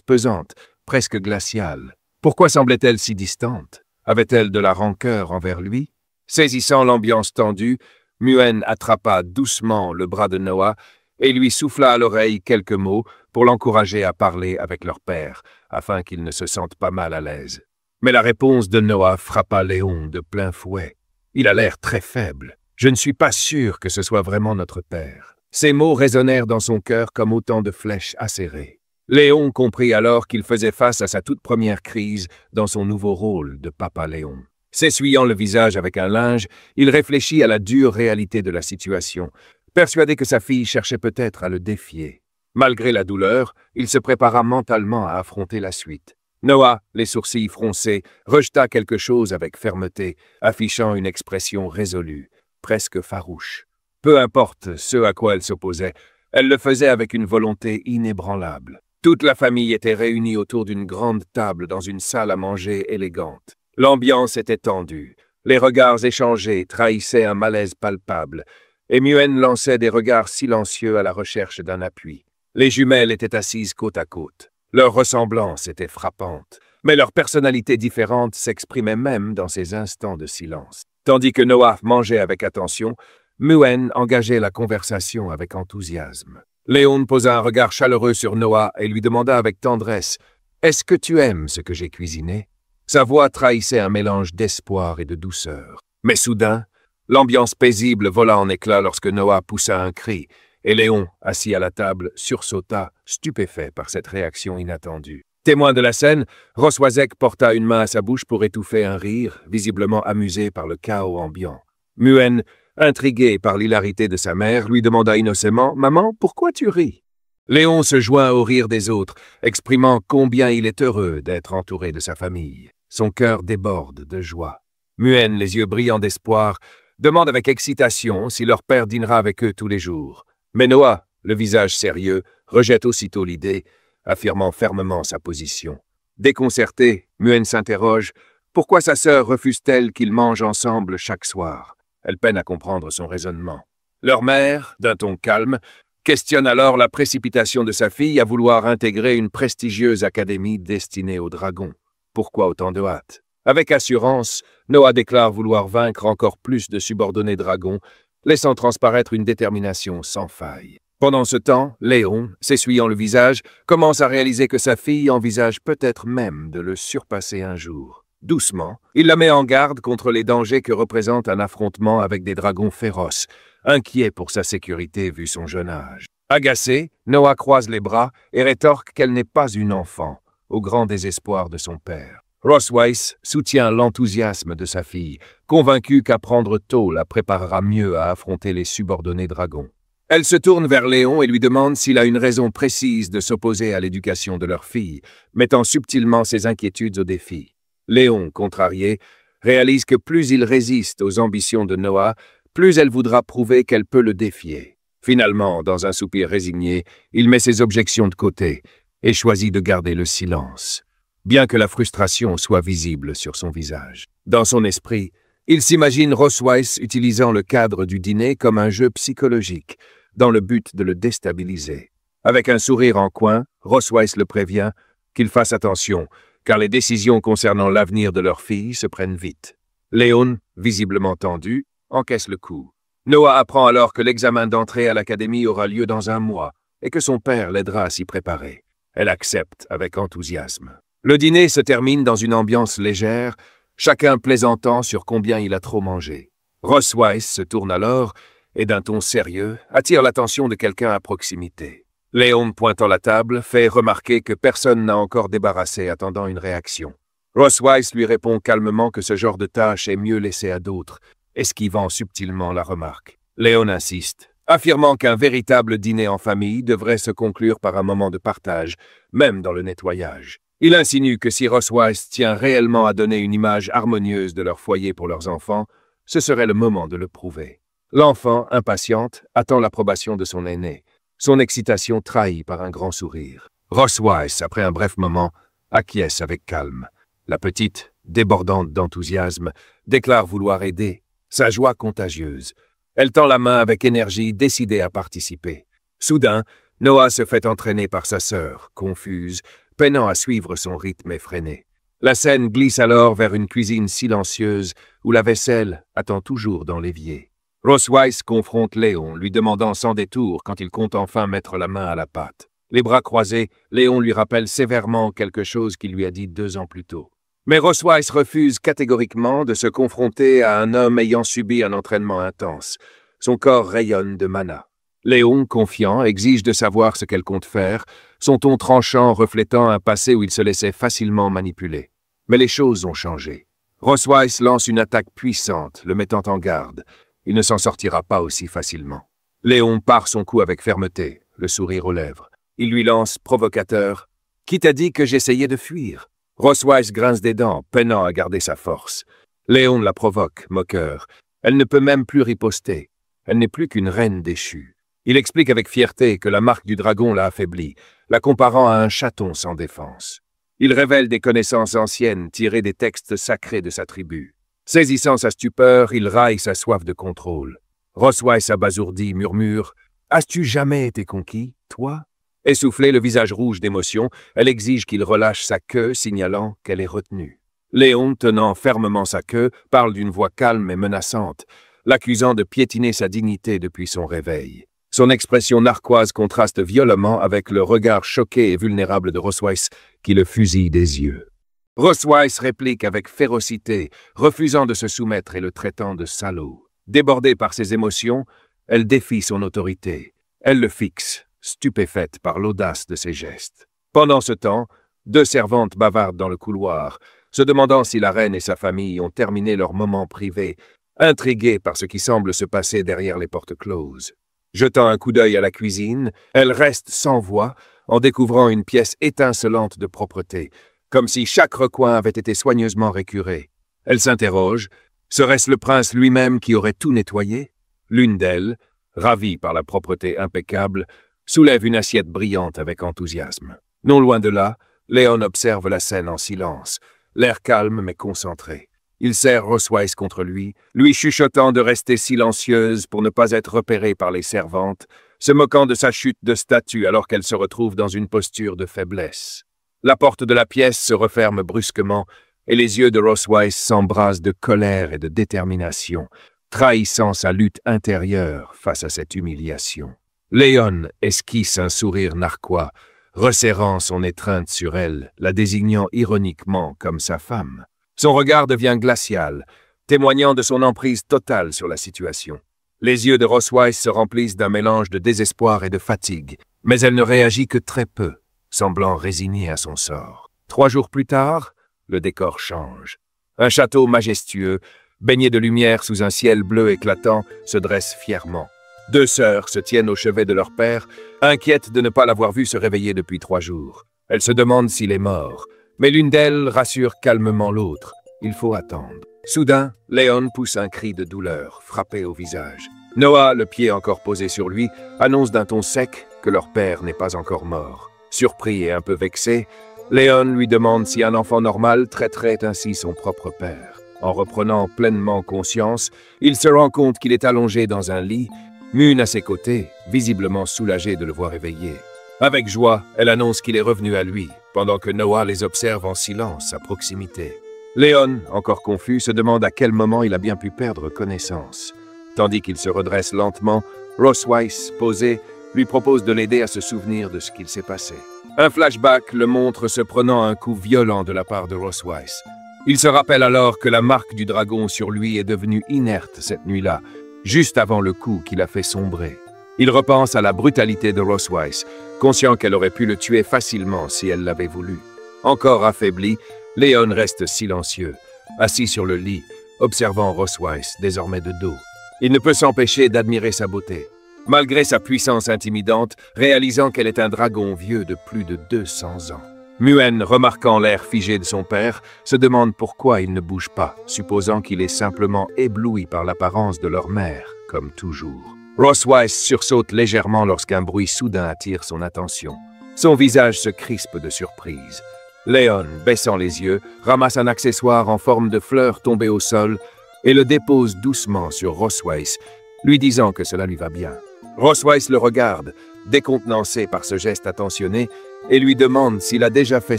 pesante, presque glaciale. Pourquoi semblait-elle si distante? Avait-elle de la rancœur envers lui? Saisissant l'ambiance tendue, Muen attrapa doucement le bras de Noah et lui souffla à l'oreille quelques mots pour l'encourager à parler avec leur père, afin qu'il ne se sente pas mal à l'aise. Mais la réponse de Noah frappa Léon de plein fouet. Il a l'air très faible. Je ne suis pas sûr que ce soit vraiment notre père. Ces mots résonnèrent dans son cœur comme autant de flèches acérées. Léon comprit alors qu'il faisait face à sa toute première crise dans son nouveau rôle de papa Léon. S'essuyant le visage avec un linge, il réfléchit à la dure réalité de la situation, persuadé que sa fille cherchait peut-être à le défier. Malgré la douleur, il se prépara mentalement à affronter la suite. Noah, les sourcils froncés, rejeta quelque chose avec fermeté, affichant une expression résolue, presque farouche. Peu importe ce à quoi elle s'opposait, elle le faisait avec une volonté inébranlable. Toute la famille était réunie autour d'une grande table dans une salle à manger élégante. L'ambiance était tendue, les regards échangés trahissaient un malaise palpable, et Muen lançait des regards silencieux à la recherche d'un appui. Les jumelles étaient assises côte à côte. Leur ressemblance était frappante, mais leurs personnalités différentes s'exprimaient même dans ces instants de silence. Tandis que Noah mangeait avec attention, Muen engageait la conversation avec enthousiasme. Léon posa un regard chaleureux sur Noah et lui demanda avec tendresse « Est-ce que tu aimes ce que j'ai cuisiné ?» Sa voix trahissait un mélange d'espoir et de douceur. Mais soudain, l'ambiance paisible vola en éclats lorsque Noah poussa un cri, et Léon, assis à la table, sursauta, stupéfait par cette réaction inattendue. Témoin de la scène, Roswazek porta une main à sa bouche pour étouffer un rire, visiblement amusé par le chaos ambiant. Muen, intrigué par l'hilarité de sa mère, lui demanda innocemment « Maman, pourquoi tu ris ?» Léon se joint au rire des autres, exprimant combien il est heureux d'être entouré de sa famille. Son cœur déborde de joie. Muen, les yeux brillants d'espoir, demande avec excitation si leur père dînera avec eux tous les jours. Mais Noah, le visage sérieux, rejette aussitôt l'idée, affirmant fermement sa position. Déconcerté, Muen s'interroge « Pourquoi sa sœur refuse-t-elle qu'ils mangent ensemble chaque soir ?» Elle peine à comprendre son raisonnement. Leur mère, d'un ton calme, questionne alors la précipitation de sa fille à vouloir intégrer une prestigieuse académie destinée aux dragons. Pourquoi autant de hâte? Avec assurance, Noah déclare vouloir vaincre encore plus de subordonnés dragons, laissant transparaître une détermination sans faille. Pendant ce temps, Léon, s'essuyant le visage, commence à réaliser que sa fille envisage peut-être même de le surpasser un jour. Doucement, il la met en garde contre les dangers que représente un affrontement avec des dragons féroces, inquiet pour sa sécurité vu son jeune âge. Agacé, Noah croise les bras et rétorque qu'elle n'est pas une enfant, au grand désespoir de son père. Rosways soutient l'enthousiasme de sa fille, convaincu qu'apprendre tôt la préparera mieux à affronter les subordonnés dragons. Elle se tourne vers Léon et lui demande s'il a une raison précise de s'opposer à l'éducation de leur fille, mettant subtilement ses inquiétudes au défi. Léon, contrarié, réalise que plus il résiste aux ambitions de Noah, plus elle voudra prouver qu'elle peut le défier. Finalement, dans un soupir résigné, il met ses objections de côté et choisit de garder le silence, bien que la frustration soit visible sur son visage. Dans son esprit, il s'imagine Rosways utilisant le cadre du dîner comme un jeu psychologique, dans le but de le déstabiliser. Avec un sourire en coin, Rosways le prévient qu'il fasse attention, car les décisions concernant l'avenir de leur fille se prennent vite. Léon, visiblement tendu, encaisse le coup. Noah apprend alors que l'examen d'entrée à l'académie aura lieu dans 1 mois et que son père l'aidera à s'y préparer. Elle accepte avec enthousiasme. Le dîner se termine dans une ambiance légère, chacun plaisantant sur combien il a trop mangé. Ross Weiss se tourne alors et d'un ton sérieux attire l'attention de quelqu'un à proximité. Léon, pointant la table, fait remarquer que personne n'a encore débarrassé, attendant une réaction. Ross Weiss lui répond calmement que ce genre de tâche est mieux laissé à d'autres, esquivant subtilement la remarque. Léon insiste, affirmant qu'un véritable dîner en famille devrait se conclure par un moment de partage, même dans le nettoyage. Il insinue que si Ross Weiss tient réellement à donner une image harmonieuse de leur foyer pour leurs enfants, ce serait le moment de le prouver. L'enfant, impatiente, attend l'approbation de son aîné, son excitation trahie par un grand sourire. Ross Weiss, après un bref moment, acquiesce avec calme. La petite, débordante d'enthousiasme, déclare vouloir aider, sa joie contagieuse. Elle tend la main avec énergie, décidée à participer. Soudain, Noah se fait entraîner par sa sœur, confuse, peinant à suivre son rythme effréné. La scène glisse alors vers une cuisine silencieuse où la vaisselle attend toujours dans l'évier. Ross Weiss confronte Léon, lui demandant sans détour quand il compte enfin mettre la main à la pâte. Les bras croisés, Léon lui rappelle sévèrement quelque chose qu'il lui a dit 2 ans plus tôt. Mais Ross Weiss refuse catégoriquement de se confronter à un homme ayant subi un entraînement intense. Son corps rayonne de mana. Léon, confiant, exige de savoir ce qu'elle compte faire, son ton tranchant reflétant un passé où il se laissait facilement manipuler. Mais les choses ont changé. Ross Weiss lance une attaque puissante, le mettant en garde. Il ne s'en sortira pas aussi facilement. Léon pare son coup avec fermeté, le sourire aux lèvres. Il lui lance, provocateur, « Qui t'a dit que j'essayais de fuir ?» Ross Weiss grince des dents, peinant à garder sa force. Léon la provoque, moqueur. Elle ne peut même plus riposter. Elle n'est plus qu'une reine déchue. Il explique avec fierté que la marque du dragon l'a affaiblie, la comparant à un chaton sans défense. Il révèle des connaissances anciennes tirées des textes sacrés de sa tribu. Saisissant sa stupeur, il raille sa soif de contrôle. Ross Weiss abasourdi murmure « As-tu jamais été conquis, toi ?» Essoufflée, le visage rouge d'émotion, elle exige qu'il relâche sa queue, signalant qu'elle est retenue. Léon, tenant fermement sa queue, parle d'une voix calme et menaçante, l'accusant de piétiner sa dignité depuis son réveil. Son expression narquoise contraste violemment avec le regard choqué et vulnérable de Ross Weiss qui le fusille des yeux. Ross Weiss réplique avec férocité, refusant de se soumettre et le traitant de salaud. Débordée par ses émotions, elle défie son autorité. Elle le fixe, stupéfaite par l'audace de ses gestes. Pendant ce temps, 2 servantes bavardent dans le couloir, se demandant si la reine et sa famille ont terminé leur moment privé, intriguées par ce qui semble se passer derrière les portes closes. Jetant un coup d'œil à la cuisine, elle reste sans voix en découvrant une pièce étincelante de propreté, comme si chaque recoin avait été soigneusement récuré. Elle s'interroge, serait-ce le prince lui-même qui aurait tout nettoyé? L'une d'elles, ravie par la propreté impeccable, soulève une assiette brillante avec enthousiasme. Non loin de là, Léon observe la scène en silence, l'air calme mais concentré. Il serre Ross Weiss contre lui chuchotant de rester silencieuse pour ne pas être repérée par les servantes, se moquant de sa chute de statut alors qu'elle se retrouve dans une posture de faiblesse. La porte de la pièce se referme brusquement et les yeux de Ross Weiss s'embrasent de colère et de détermination, trahissant sa lutte intérieure face à cette humiliation. Léon esquisse un sourire narquois, resserrant son étreinte sur elle, la désignant ironiquement comme sa femme. Son regard devient glacial, témoignant de son emprise totale sur la situation. Les yeux de Ross Weiss se remplissent d'un mélange de désespoir et de fatigue, mais elle ne réagit que très peu, semblant résignée à son sort. 3 jours plus tard, le décor change. Un château majestueux, baigné de lumière sous un ciel bleu éclatant, se dresse fièrement. 2 sœurs se tiennent au chevet de leur père, inquiètes de ne pas l'avoir vu se réveiller depuis 3 jours. Elles se demandent s'il est mort, mais l'une d'elles rassure calmement l'autre. Il faut attendre. Soudain, Léon pousse un cri de douleur, frappé au visage. Noah, le pied encore posé sur lui, annonce d'un ton sec que leur père n'est pas encore mort. Surpris et un peu vexé, Léon lui demande si un enfant normal traiterait ainsi son propre père. En reprenant pleinement conscience, il se rend compte qu'il est allongé dans un lit, Mune à ses côtés, visiblement soulagée de le voir éveillé. Avec joie, elle annonce qu'il est revenu à lui, pendant que Noah les observe en silence à proximité. Léon, encore confus, se demande à quel moment il a bien pu perdre connaissance. Tandis qu'il se redresse lentement, Ross Weiss, posé, lui propose de l'aider à se souvenir de ce qu'il s'est passé. Un flashback le montre se prenant un coup violent de la part de Rossweiss. Il se rappelle alors que la marque du dragon sur lui est devenue inerte cette nuit-là, juste avant le coup qui l'a fait sombrer. Il repense à la brutalité de Rossweiss, conscient qu'elle aurait pu le tuer facilement si elle l'avait voulu. Encore affaibli, Léon reste silencieux, assis sur le lit, observant Rossweiss, désormais de dos. Il ne peut s'empêcher d'admirer sa beauté. Malgré sa puissance intimidante, réalisant qu'elle est un dragon vieux de plus de 200 ans. Muen, remarquant l'air figé de son père, se demande pourquoi il ne bouge pas, supposant qu'il est simplement ébloui par l'apparence de leur mère, comme toujours. Rossweiss sursaute légèrement lorsqu'un bruit soudain attire son attention. Son visage se crispe de surprise. Léon, baissant les yeux, ramasse un accessoire en forme de fleur tombé au sol et le dépose doucement sur Rossweiss, lui disant que cela lui va bien. Rossweiss le regarde, décontenancé par ce geste attentionné, et lui demande s'il a déjà fait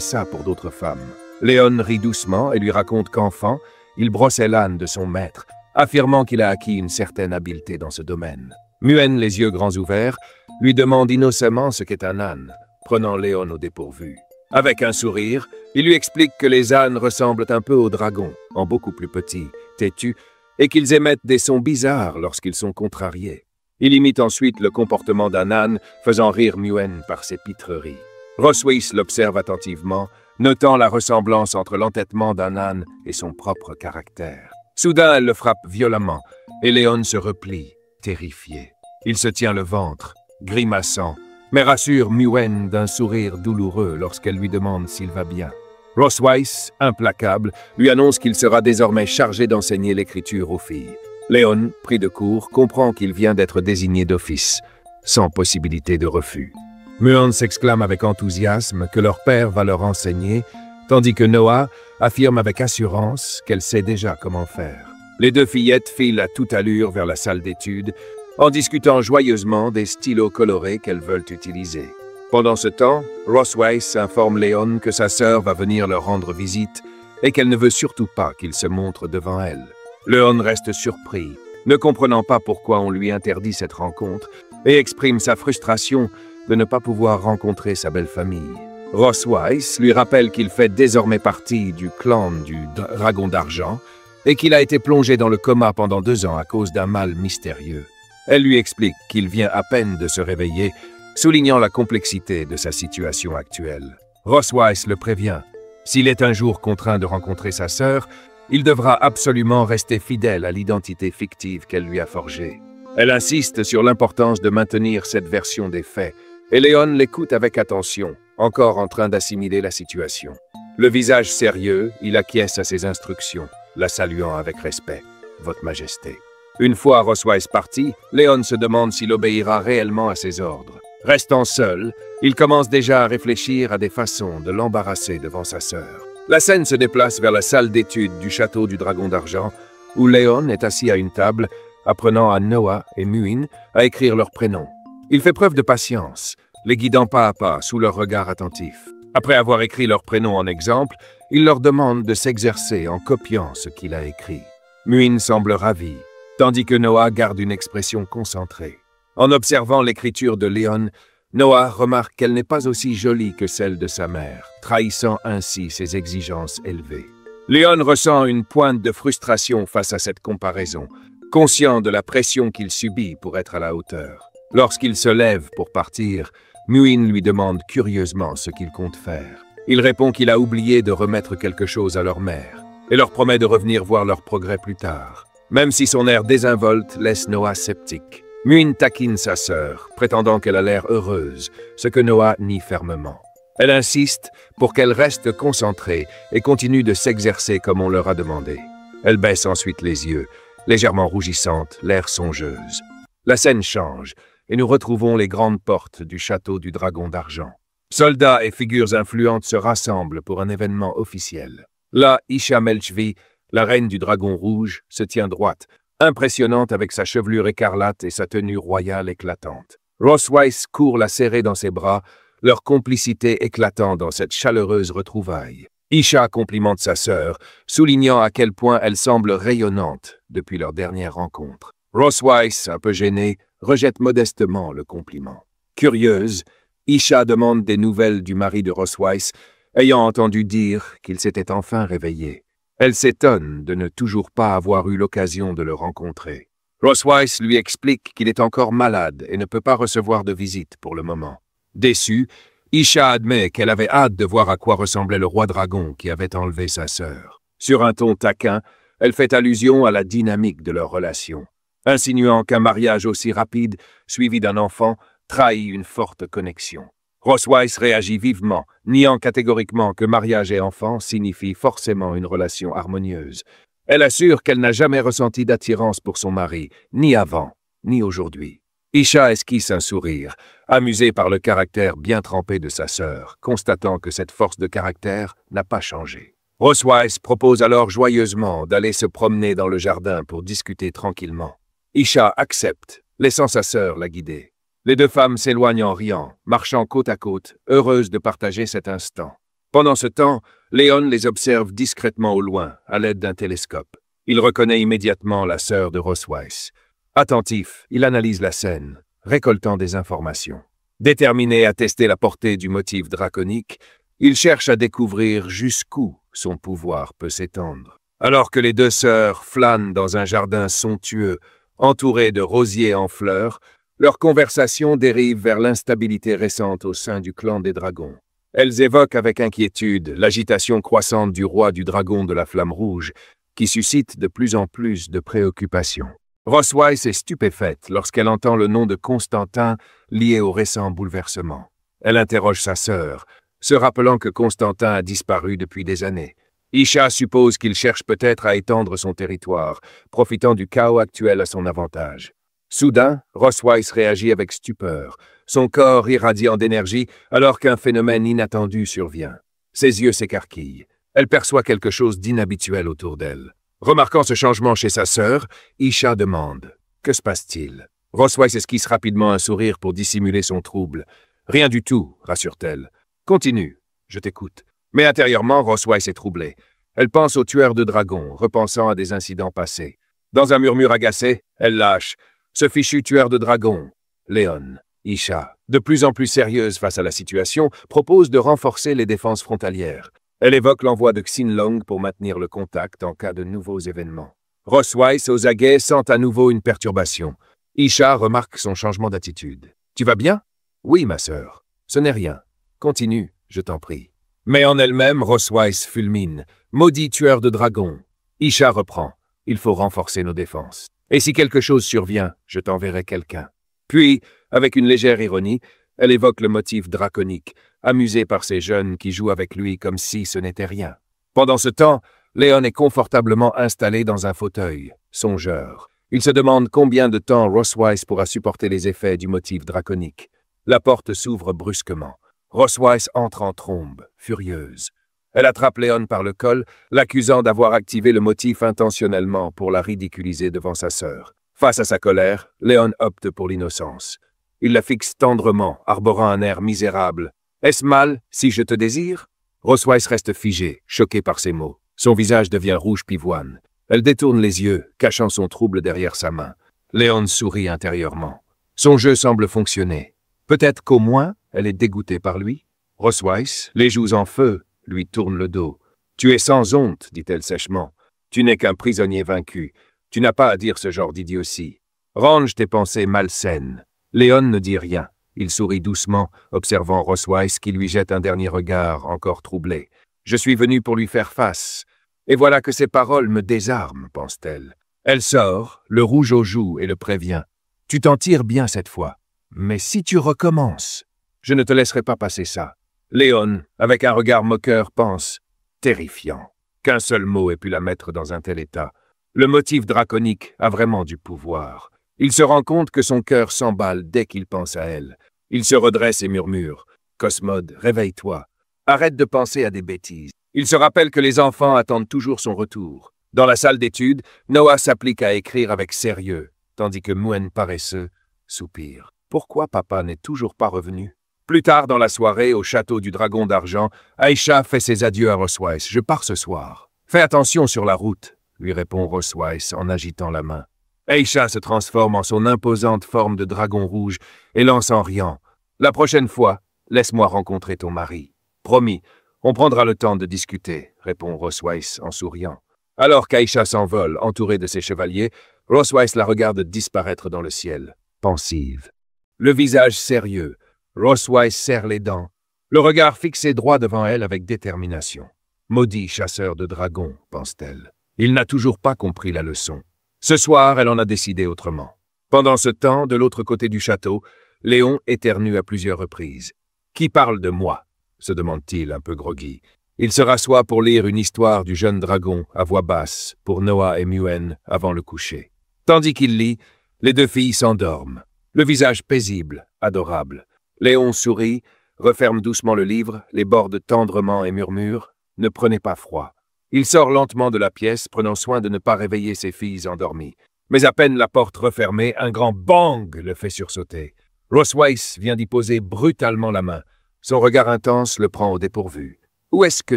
ça pour d'autres femmes. Léon rit doucement et lui raconte qu'enfant, il brossait l'âne de son maître, affirmant qu'il a acquis une certaine habileté dans ce domaine. Muen, les yeux grands ouverts, lui demande innocemment ce qu'est un âne, prenant Léon au dépourvu. Avec un sourire, il lui explique que les ânes ressemblent un peu aux dragons, en beaucoup plus petits, têtus, et qu'ils émettent des sons bizarres lorsqu'ils sont contrariés. Il imite ensuite le comportement d'un âne, faisant rire Muen par ses pitreries. Rossweiss l'observe attentivement, notant la ressemblance entre l'entêtement d'un âne et son propre caractère. Soudain, elle le frappe violemment, et Léon se replie, terrifié. Il se tient le ventre, grimaçant, mais rassure Muen d'un sourire douloureux lorsqu'elle lui demande s'il va bien. Rossweiss, implacable, lui annonce qu'il sera désormais chargé d'enseigner l'écriture aux filles. Léon, pris de court, comprend qu'il vient d'être désigné d'office, sans possibilité de refus. Muen s'exclame avec enthousiasme que leur père va leur enseigner, tandis que Noah affirme avec assurance qu'elle sait déjà comment faire. Les deux fillettes filent à toute allure vers la salle d'études, en discutant joyeusement des stylos colorés qu'elles veulent utiliser. Pendant ce temps, Rossweiss informe Léon que sa sœur va venir leur rendre visite et qu'elle ne veut surtout pas qu'il se montre devant elle. Léon reste surpris, ne comprenant pas pourquoi on lui interdit cette rencontre, et exprime sa frustration de ne pas pouvoir rencontrer sa belle famille. Rossweiss lui rappelle qu'il fait désormais partie du clan du Dragon d'Argent et qu'il a été plongé dans le coma pendant 2 ans à cause d'un mal mystérieux. Elle lui explique qu'il vient à peine de se réveiller, soulignant la complexité de sa situation actuelle. Rossweiss le prévient. S'il est un jour contraint de rencontrer sa sœur, il devra absolument rester fidèle à l'identité fictive qu'elle lui a forgée. Elle insiste sur l'importance de maintenir cette version des faits, et Léon l'écoute avec attention, encore en train d'assimiler la situation. Le visage sérieux, il acquiesce à ses instructions, la saluant avec respect. « Votre Majesté ». Une fois Rossweiss parti, Léon se demande s'il obéira réellement à ses ordres. Restant seul, il commence déjà à réfléchir à des façons de l'embarrasser devant sa sœur. La scène se déplace vers la salle d'études du château du Dragon d'Argent, où Léon est assis à une table, apprenant à Noah et Muen à écrire leurs prénoms. Il fait preuve de patience, les guidant pas à pas sous leur regard attentif. Après avoir écrit leurs prénoms en exemple, il leur demande de s'exercer en copiant ce qu'il a écrit. Muen semble ravi, tandis que Noah garde une expression concentrée. En observant l'écriture de Léon, Noah remarque qu'elle n'est pas aussi jolie que celle de sa mère, trahissant ainsi ses exigences élevées. Léon ressent une pointe de frustration face à cette comparaison, conscient de la pression qu'il subit pour être à la hauteur. Lorsqu'il se lève pour partir, Muen lui demande curieusement ce qu'il compte faire. Il répond qu'il a oublié de remettre quelque chose à leur mère et leur promet de revenir voir leur progrès plus tard, même si son air désinvolte laisse Noah sceptique. Muen taquine sa sœur, prétendant qu'elle a l'air heureuse, ce que Noah nie fermement. Elle insiste pour qu'elle reste concentrée et continue de s'exercer comme on leur a demandé. Elle baisse ensuite les yeux, légèrement rougissante, l'air songeuse. La scène change et nous retrouvons les grandes portes du château du Dragon d'Argent. Soldats et figures influentes se rassemblent pour un événement officiel. Là, Isha Melchvi, la reine du Dragon Rouge, se tient droite, impressionnante avec sa chevelure écarlate et sa tenue royale éclatante. Rossweiss court la serrer dans ses bras, leur complicité éclatant dans cette chaleureuse retrouvaille. Isha complimente sa sœur, soulignant à quel point elle semble rayonnante depuis leur dernière rencontre. Rossweiss, un peu gênée, rejette modestement le compliment. Curieuse, Isha demande des nouvelles du mari de Rosweiss, ayant entendu dire qu'il s'était enfin réveillé. Elle s'étonne de ne toujours pas avoir eu l'occasion de le rencontrer. Rosweiss lui explique qu'il est encore malade et ne peut pas recevoir de visite pour le moment. Déçue, Isha admet qu'elle avait hâte de voir à quoi ressemblait le roi dragon qui avait enlevé sa sœur. Sur un ton taquin, elle fait allusion à la dynamique de leur relation, insinuant qu'un mariage aussi rapide, suivi d'un enfant, trahit une forte connexion. Rosweiss réagit vivement, niant catégoriquement que mariage et enfant signifient forcément une relation harmonieuse. Elle assure qu'elle n'a jamais ressenti d'attirance pour son mari, ni avant, ni aujourd'hui. Isha esquisse un sourire, amusée par le caractère bien trempé de sa sœur, constatant que cette force de caractère n'a pas changé. Rosweiss propose alors joyeusement d'aller se promener dans le jardin pour discuter tranquillement. Isha accepte, laissant sa sœur la guider. Les deux femmes s'éloignent en riant, marchant côte à côte, heureuses de partager cet instant. Pendant ce temps, Léon les observe discrètement au loin, à l'aide d'un télescope. Il reconnaît immédiatement la sœur de Rosweiss. Attentif, il analyse la scène, récoltant des informations. Déterminé à tester la portée du motif draconique, il cherche à découvrir jusqu'où son pouvoir peut s'étendre. Alors que les deux sœurs flânent dans un jardin somptueux, entouré de rosiers en fleurs, leur conversation dérive vers l'instabilité récente au sein du clan des dragons. Elles évoquent avec inquiétude l'agitation croissante du roi du dragon de la flamme rouge, qui suscite de plus en plus de préoccupations. Rosweiss est stupéfaite lorsqu'elle entend le nom de Constantin lié au récent bouleversement. Elle interroge sa sœur, se rappelant que Constantin a disparu depuis des années. Isha suppose qu'il cherche peut-être à étendre son territoire, profitant du chaos actuel à son avantage. Soudain, Rosweiss réagit avec stupeur, son corps irradiant d'énergie alors qu'un phénomène inattendu survient. Ses yeux s'écarquillent. Elle perçoit quelque chose d'inhabituel autour d'elle. Remarquant ce changement chez sa sœur, Isha demande « Que se passe-t-il » Rosweiss esquisse rapidement un sourire pour dissimuler son trouble. « Rien du tout », rassure-t-elle. « Continue, je t'écoute. » Mais intérieurement, Rosweiss est troublée. Elle pense au tueur de dragons, repensant à des incidents passés. Dans un murmure agacé, elle lâche « Ce fichu tueur de dragons !» Léon, Isha, de plus en plus sérieuse face à la situation, propose de renforcer les défenses frontalières. Elle évoque l'envoi de Xinlong pour maintenir le contact en cas de nouveaux événements. Rosweiss, aux aguets, sent à nouveau une perturbation. Isha remarque son changement d'attitude. « Tu vas bien ?»« Oui, ma sœur. Ce n'est rien. Continue, je t'en prie. » Mais en elle-même, Rosweiss fulmine. « Maudit tueur de dragons !» Isha reprend. « Il faut renforcer nos défenses. Et si quelque chose survient, je t'enverrai quelqu'un. » Puis, avec une légère ironie, elle évoque le motif draconique, amusée par ces jeunes qui jouent avec lui comme si ce n'était rien. Pendant ce temps, Léon est confortablement installé dans un fauteuil, songeur. Il se demande combien de temps Rosweiss pourra supporter les effets du motif draconique. La porte s'ouvre brusquement. Rosweiss entre en trombe, furieuse. Elle attrape Léon par le col, l'accusant d'avoir activé le motif intentionnellement pour la ridiculiser devant sa sœur. Face à sa colère, Léon opte pour l'innocence. Il la fixe tendrement, arborant un air misérable. « Est-ce mal, si je te désire ?» Rosweiss reste figée, choquée par ces mots. Son visage devient rouge pivoine. Elle détourne les yeux, cachant son trouble derrière sa main. Léon sourit intérieurement. Son jeu semble fonctionner. Peut-être qu'au moins, elle est dégoûtée par lui. Rosweiss, les joues en feu, lui tourne le dos. « Tu es sans honte, dit-elle sèchement. Tu n'es qu'un prisonnier vaincu. Tu n'as pas à dire ce genre d'idiotie. Range tes pensées malsaines. » Léon ne dit rien. Il sourit doucement, observant Rosweiss qui lui jette un dernier regard encore troublé. « Je suis venu pour lui faire face. Et voilà que ses paroles me désarment, pense-t-elle. Elle sort, le rouge aux joues, et le prévient. « Tu t'en tires bien cette fois. Mais si tu recommences, je ne te laisserai pas passer ça. » Léon, avec un regard moqueur, pense « terrifiant. Qu'un seul mot ait pu la mettre dans un tel état. Le motif draconique a vraiment du pouvoir. » Il se rend compte que son cœur s'emballe dès qu'il pense à elle. Il se redresse et murmure « Cosmode, réveille-toi. Arrête de penser à des bêtises. » Il se rappelle que les enfants attendent toujours son retour. Dans la salle d'études, Noah s'applique à écrire avec sérieux, tandis que Mouen paresseux soupire. Pourquoi papa n'est toujours pas revenu? Plus tard dans la soirée, au château du Dragon d'Argent, Aisha fait ses adieux à Rosweiss. « Je pars ce soir. »« Fais attention sur la route, » lui répond Rosweiss en agitant la main. Aisha se transforme en son imposante forme de dragon rouge et lance en riant. « La prochaine fois, Laisse-moi rencontrer ton mari. Promis, on prendra le temps de discuter, répond Rosweiss en souriant. Alors qu'Aïcha s'envole, entourée de ses chevaliers, Rosweiss la regarde disparaître dans le ciel, pensive. Le visage sérieux, Rosweiss serre les dents, le regard fixé droit devant elle avec détermination. Maudit chasseur de dragons, pense-t-elle. Il n'a toujours pas compris la leçon. Ce soir, elle en a décidé autrement. Pendant ce temps, de l'autre côté du château, Léon éternue à plusieurs reprises. « Qui parle de moi ?» se demande-t-il un peu groggy. Il se rassoit pour lire une histoire du jeune dragon à voix basse pour Noah et Muen avant le coucher. Tandis qu'il lit, les deux filles s'endorment, le visage paisible, adorable. Léon sourit, referme doucement le livre, les borde tendrement et murmure « Ne prenez pas froid ». Il sort lentement de la pièce, prenant soin de ne pas réveiller ses filles endormies. Mais à peine la porte refermée, un grand bang le fait sursauter. Rosweiss vient d'y poser brutalement la main. Son regard intense le prend au dépourvu. « Où est-ce que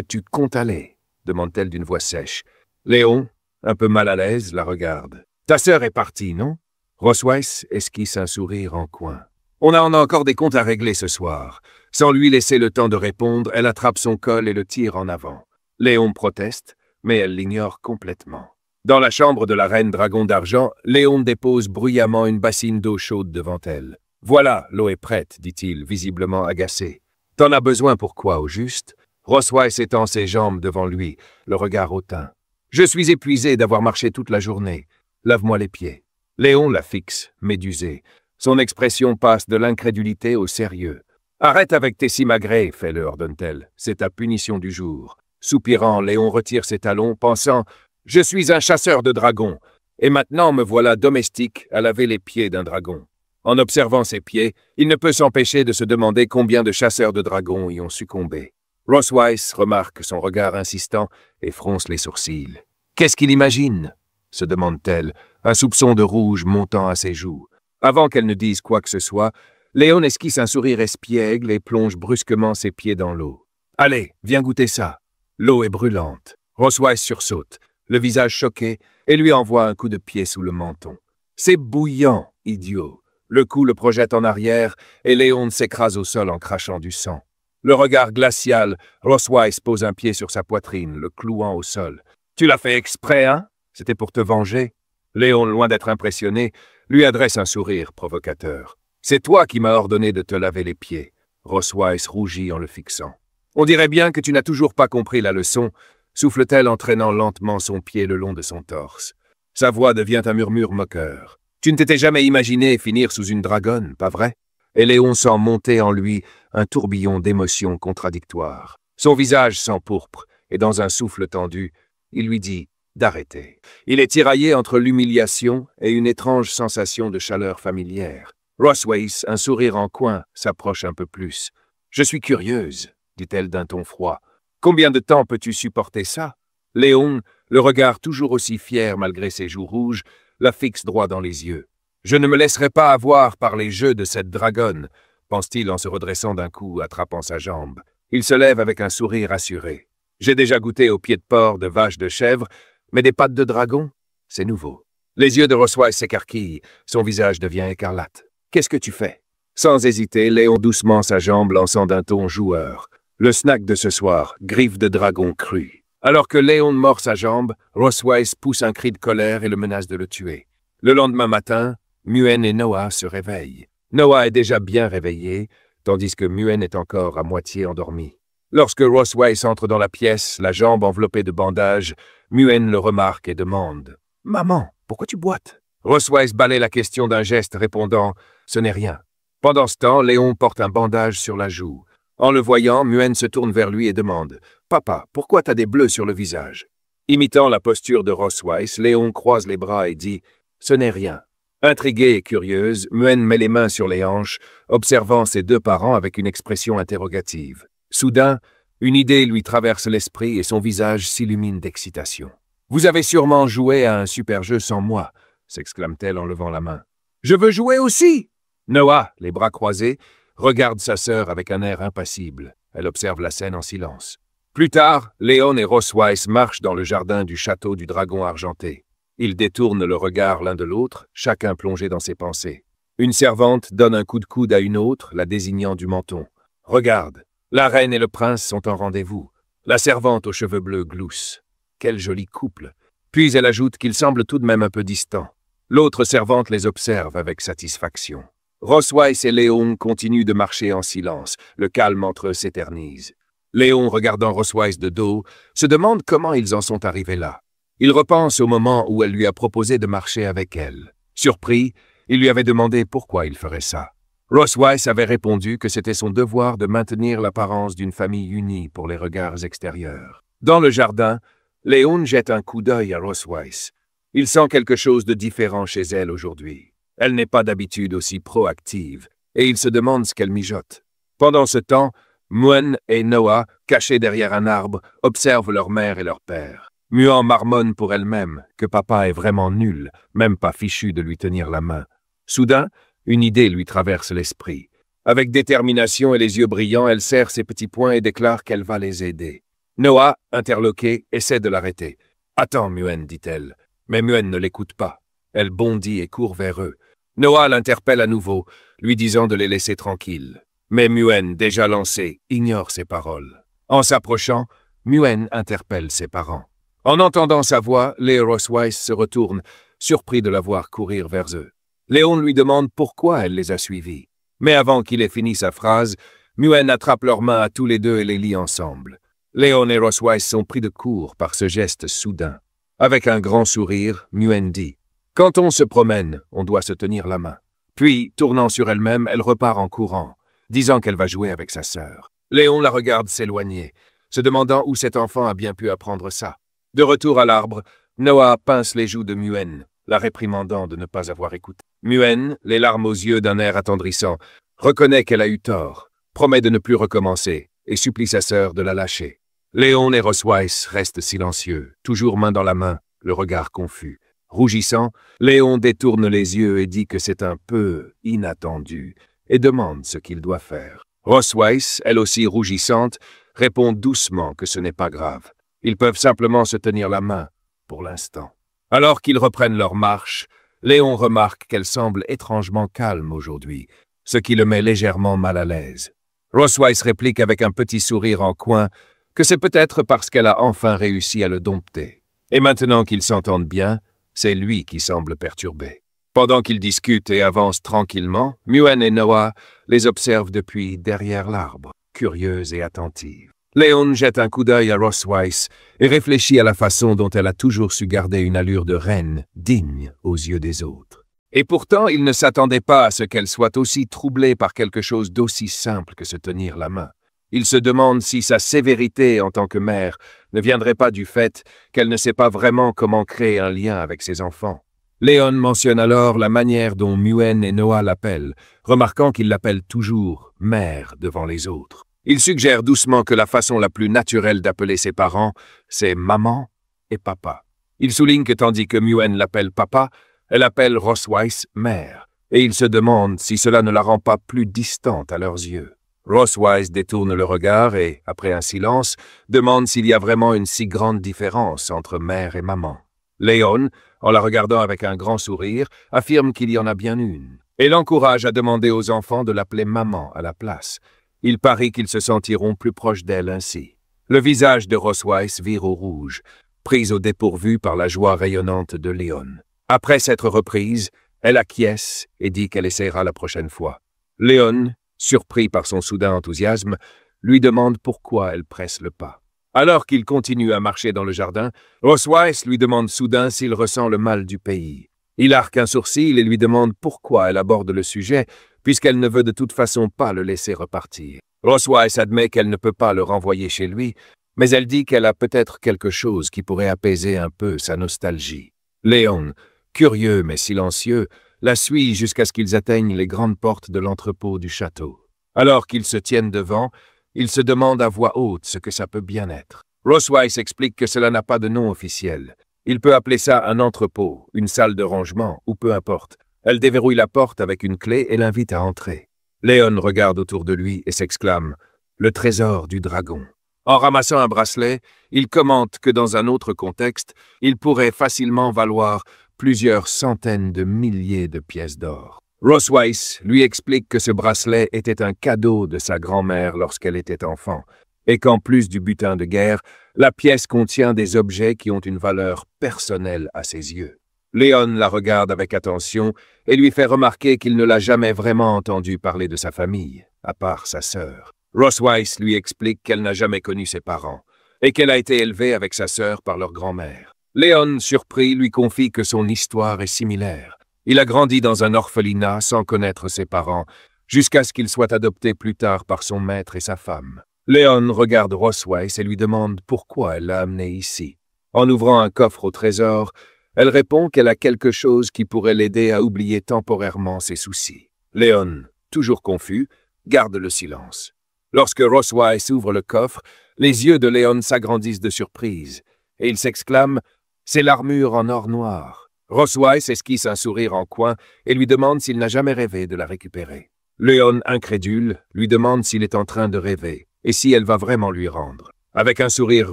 tu comptes aller ?» demande-t-elle d'une voix sèche. Léon, un peu mal à l'aise, la regarde. « Ta sœur est partie, non ?» Rosweiss esquisse un sourire en coin. « On en a encore des comptes à régler ce soir. » Sans lui laisser le temps de répondre, elle attrape son col et le tire en avant. Léon proteste, mais elle l'ignore complètement. Dans la chambre de la reine dragon d'argent, Léon dépose bruyamment une bassine d'eau chaude devant elle. « Voilà, l'eau est prête, dit-il, visiblement agacé. « T'en as besoin pour quoi, au juste ?» Rosweiss étend ses jambes devant lui, le regard hautain. « Je suis épuisé d'avoir marché toute la journée. Lave-moi les pieds. » Léon la fixe, médusé. Son expression passe de l'incrédulité au sérieux. « Arrête avec tes simagrées, fais-le, ordonne-t-elle. C'est ta punition du jour. » Soupirant, Léon retire ses talons, pensant « Je suis un chasseur de dragons, et maintenant me voilà domestique à laver les pieds d'un dragon. » En observant ses pieds, il ne peut s'empêcher de se demander combien de chasseurs de dragons y ont succombé. Rosweiss remarque son regard insistant et fronce les sourcils. « Qu'est-ce qu'il imagine ?» se demande-t-elle, un soupçon de rouge montant à ses joues. Avant qu'elle ne dise quoi que ce soit, Léon esquisse un sourire espiègle et plonge brusquement ses pieds dans l'eau. « Allez, viens goûter ça. » L'eau est brûlante. Rosweiss sursaute, le visage choqué, et lui envoie un coup de pied sous le menton. « C'est bouillant, idiot !» Le coup le projette en arrière, et Léon s'écrase au sol en crachant du sang. Le regard glacial, Rosweiss pose un pied sur sa poitrine, le clouant au sol. « Tu l'as fait exprès, hein? C'était pour te venger ?» Léon, loin d'être impressionné, lui adresse un sourire provocateur. « C'est toi qui m'as ordonné de te laver les pieds. » Rosweiss rougit en le fixant. « On dirait bien que tu n'as toujours pas compris la leçon, » souffle-t-elle en traînant lentement son pied le long de son torse. Sa voix devient un murmure moqueur. « Tu ne t'étais jamais imaginé finir sous une dragonne, pas vrai ?» Et Léon sent monter en lui un tourbillon d'émotions contradictoires. Son visage s'empourpre, et dans un souffle tendu, il lui dit d'arrêter. Il est tiraillé entre l'humiliation et une étrange sensation de chaleur familière. Rosweiss, un sourire en coin, s'approche un peu plus. « Je suis curieuse, » dit-elle d'un ton froid. « Combien de temps peux-tu supporter ça ?» Léon, le regard toujours aussi fier malgré ses joues rouges, la fixe droit dans les yeux. « Je ne me laisserai pas avoir par les jeux de cette dragonne, » pense-t-il en se redressant d'un coup, attrapant sa jambe. Il se lève avec un sourire assuré. « J'ai déjà goûté aux pieds de porc, de vache, de chèvre, mais des pattes de dragon, c'est nouveau. » Les yeux de Rosweiss s'écarquillent, son visage devient écarlate. « Qu'est-ce que tu fais ?» Sans hésiter, Léon doucement sa jambe, lançant d'un ton joueur. Le snack de ce soir, griffe de dragon crue. Alors que Léon mord sa jambe, Rosweiss pousse un cri de colère et le menace de le tuer. Le lendemain matin, Muen et Noah se réveillent. Noah est déjà bien réveillé, tandis que Muen est encore à moitié endormi. Lorsque Rosweiss entre dans la pièce, la jambe enveloppée de bandages, Muen le remarque et demande « Maman, pourquoi tu boites ?» Rosweiss balaie la question d'un geste répondant « Ce n'est rien ». Pendant ce temps, Léon porte un bandage sur la joue. En le voyant, Muen se tourne vers lui et demande « Papa, pourquoi t'as des bleus sur le visage ?» Imitant la posture de Rosweiss, Léon croise les bras et dit « Ce n'est rien ». Intriguée et curieuse, Muen met les mains sur les hanches, observant ses deux parents avec une expression interrogative. Soudain, une idée lui traverse l'esprit et son visage s'illumine d'excitation. « Vous avez sûrement joué à un super jeu sans moi » s'exclame-t-elle en levant la main. « Je veux jouer aussi !» Noah, les bras croisés, regarde sa sœur avec un air impassible. Elle observe la scène en silence. Plus tard, Léon et Rosweiss marchent dans le jardin du château du dragon argenté. Ils détournent le regard l'un de l'autre, chacun plongé dans ses pensées. Une servante donne un coup de coude à une autre, la désignant du menton. Regarde, la reine et le prince sont en rendez-vous. La servante aux cheveux bleus glousse. Quel joli couple. Puis elle ajoute qu'ils semblent tout de même un peu distants. L'autre servante les observe avec satisfaction. Rosweiss et Léon continuent de marcher en silence. Le calme entre eux s'éternise. Léon, regardant Rosweiss de dos, se demande comment ils en sont arrivés là. Il repense au moment où elle lui a proposé de marcher avec elle. Surpris, il lui avait demandé pourquoi il ferait ça. Rosweiss avait répondu que c'était son devoir de maintenir l'apparence d'une famille unie pour les regards extérieurs. Dans le jardin, Léon jette un coup d'œil à Rosweiss. Il sent quelque chose de différent chez elle aujourd'hui. Elle n'est pas d'habitude aussi proactive, et il se demande ce qu'elle mijote. Pendant ce temps, Muen et Noah, cachés derrière un arbre, observent leur mère et leur père. Muan marmonne pour elle-même que papa est vraiment nul, même pas fichu de lui tenir la main. Soudain, une idée lui traverse l'esprit. Avec détermination et les yeux brillants, elle serre ses petits poings et déclare qu'elle va les aider. Noah, interloqué, essaie de l'arrêter. « Attends, Muen, dit-elle. » Mais Muen ne l'écoute pas. Elle bondit et court vers eux. Noah l'interpelle à nouveau, lui disant de les laisser tranquilles. Mais Muen, déjà lancé, ignore ses paroles. En s'approchant, Muen interpelle ses parents. En entendant sa voix, les Rosweiss se retournent, surpris de la voir courir vers eux. Léon lui demande pourquoi elle les a suivis. Mais avant qu'il ait fini sa phrase, Muen attrape leurs mains à tous les deux et les lie ensemble. Léon et Rosweiss sont pris de court par ce geste soudain. Avec un grand sourire, Muen dit « Quand on se promène, on doit se tenir la main. » Puis, tournant sur elle-même, elle repart en courant, disant qu'elle va jouer avec sa sœur. Léon la regarde s'éloigner, se demandant où cet enfant a bien pu apprendre ça. De retour à l'arbre, Noah pince les joues de Muen, la réprimandant de ne pas avoir écouté. Muen, les larmes aux yeux d'un air attendrissant, reconnaît qu'elle a eu tort, promet de ne plus recommencer et supplie sa sœur de la lâcher. Léon et Rosweiss restent silencieux, toujours main dans la main, le regard confus. Rougissant, Léon détourne les yeux et dit que c'est un peu inattendu et demande ce qu'il doit faire. Rosweiss, elle aussi rougissante, répond doucement que ce n'est pas grave. Ils peuvent simplement se tenir la main, pour l'instant. Alors qu'ils reprennent leur marche, Léon remarque qu'elle semble étrangement calme aujourd'hui, ce qui le met légèrement mal à l'aise. Rosweiss réplique avec un petit sourire en coin que c'est peut-être parce qu'elle a enfin réussi à le dompter. Et maintenant qu'ils s'entendent bien, c'est lui qui semble perturbé. Pendant qu'ils discutent et avancent tranquillement, Muen et Noah les observent depuis derrière l'arbre, curieuse et attentive. Léon jette un coup d'œil à Rosweiss et réfléchit à la façon dont elle a toujours su garder une allure de reine digne aux yeux des autres. Et pourtant, il ne s'attendait pas à ce qu'elle soit aussi troublée par quelque chose d'aussi simple que se tenir la main. Il se demande si sa sévérité en tant que mère ne viendrait pas du fait qu'elle ne sait pas vraiment comment créer un lien avec ses enfants. Léon mentionne alors la manière dont Muen et Noah l'appellent, remarquant qu'il l'appelle toujours « mère » devant les autres. Il suggère doucement que la façon la plus naturelle d'appeler ses parents, c'est « maman » et « papa ». Il souligne que tandis que Muen l'appelle « papa », elle appelle Rosweiss « mère », et il se demande si cela ne la rend pas plus distante à leurs yeux. Rosweiss détourne le regard et, après un silence, demande s'il y a vraiment une si grande différence entre mère et maman. Léon, en la regardant avec un grand sourire, affirme qu'il y en a bien une, et l'encourage à demander aux enfants de l'appeler maman à la place. Il parie qu'ils se sentiront plus proches d'elle ainsi. Le visage de Rosweiss vire au rouge, prise au dépourvu par la joie rayonnante de Léon. Après s'être reprise, elle acquiesce et dit qu'elle essaiera la prochaine fois. Léon, surpris par son soudain enthousiasme, lui demande pourquoi elle presse le pas. Alors qu'il continue à marcher dans le jardin, Rosweiss lui demande soudain s'il ressent le mal du pays. Il arque un sourcil et lui demande pourquoi elle aborde le sujet, puisqu'elle ne veut de toute façon pas le laisser repartir. Rosweiss admet qu'elle ne peut pas le renvoyer chez lui, mais elle dit qu'elle a peut-être quelque chose qui pourrait apaiser un peu sa nostalgie. Léon, curieux mais silencieux, la suit jusqu'à ce qu'ils atteignent les grandes portes de l'entrepôt du château. Alors qu'ils se tiennent devant, il se demande à voix haute ce que ça peut bien être. Rosweiss explique que cela n'a pas de nom officiel. Il peut appeler ça un entrepôt, une salle de rangement, ou peu importe. Elle déverrouille la porte avec une clé et l'invite à entrer. Léon regarde autour de lui et s'exclame « Le trésor du dragon ». En ramassant un bracelet, il commente que dans un autre contexte, il pourrait facilement valoir plusieurs centaines de milliers de pièces d'or. Ross Weiss lui explique que ce bracelet était un cadeau de sa grand-mère lorsqu'elle était enfant, et qu'en plus du butin de guerre, la pièce contient des objets qui ont une valeur personnelle à ses yeux. Léon la regarde avec attention et lui fait remarquer qu'il ne l'a jamais vraiment entendu parler de sa famille, à part sa sœur. Ross Weiss lui explique qu'elle n'a jamais connu ses parents, et qu'elle a été élevée avec sa sœur par leur grand-mère. Léon, surpris, lui confie que son histoire est similaire. Il a grandi dans un orphelinat sans connaître ses parents, jusqu'à ce qu'il soit adopté plus tard par son maître et sa femme. Léon regarde Ross Weiss et lui demande pourquoi elle l'a amené ici. En ouvrant un coffre au trésor, elle répond qu'elle a quelque chose qui pourrait l'aider à oublier temporairement ses soucis. Léon, toujours confus, garde le silence. Lorsque Ross Weiss ouvre le coffre, les yeux de Léon s'agrandissent de surprise, et il s'exclame « C'est l'armure en or noir ». Ross Weiss esquisse un sourire en coin et lui demande s'il n'a jamais rêvé de la récupérer. Léon, incrédule, lui demande s'il est en train de rêver et si elle va vraiment lui rendre. Avec un sourire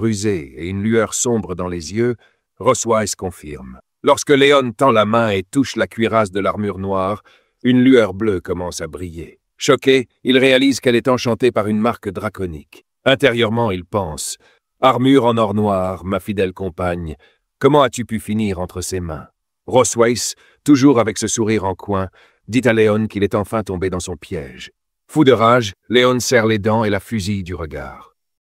rusé et une lueur sombre dans les yeux, Ross Weiss confirme. Lorsque Léon tend la main et touche la cuirasse de l'armure noire, une lueur bleue commence à briller. Choqué, il réalise qu'elle est enchantée par une marque draconique. Intérieurement, il pense « Armure en or noir, ma fidèle compagne, comment as-tu pu finir entre ses mains ?» Ross Weiss, toujours avec ce sourire en coin, dit à Léon qu'il est enfin tombé dans son piège. Fou de rage, Léon serre les dents et la fusille du regard.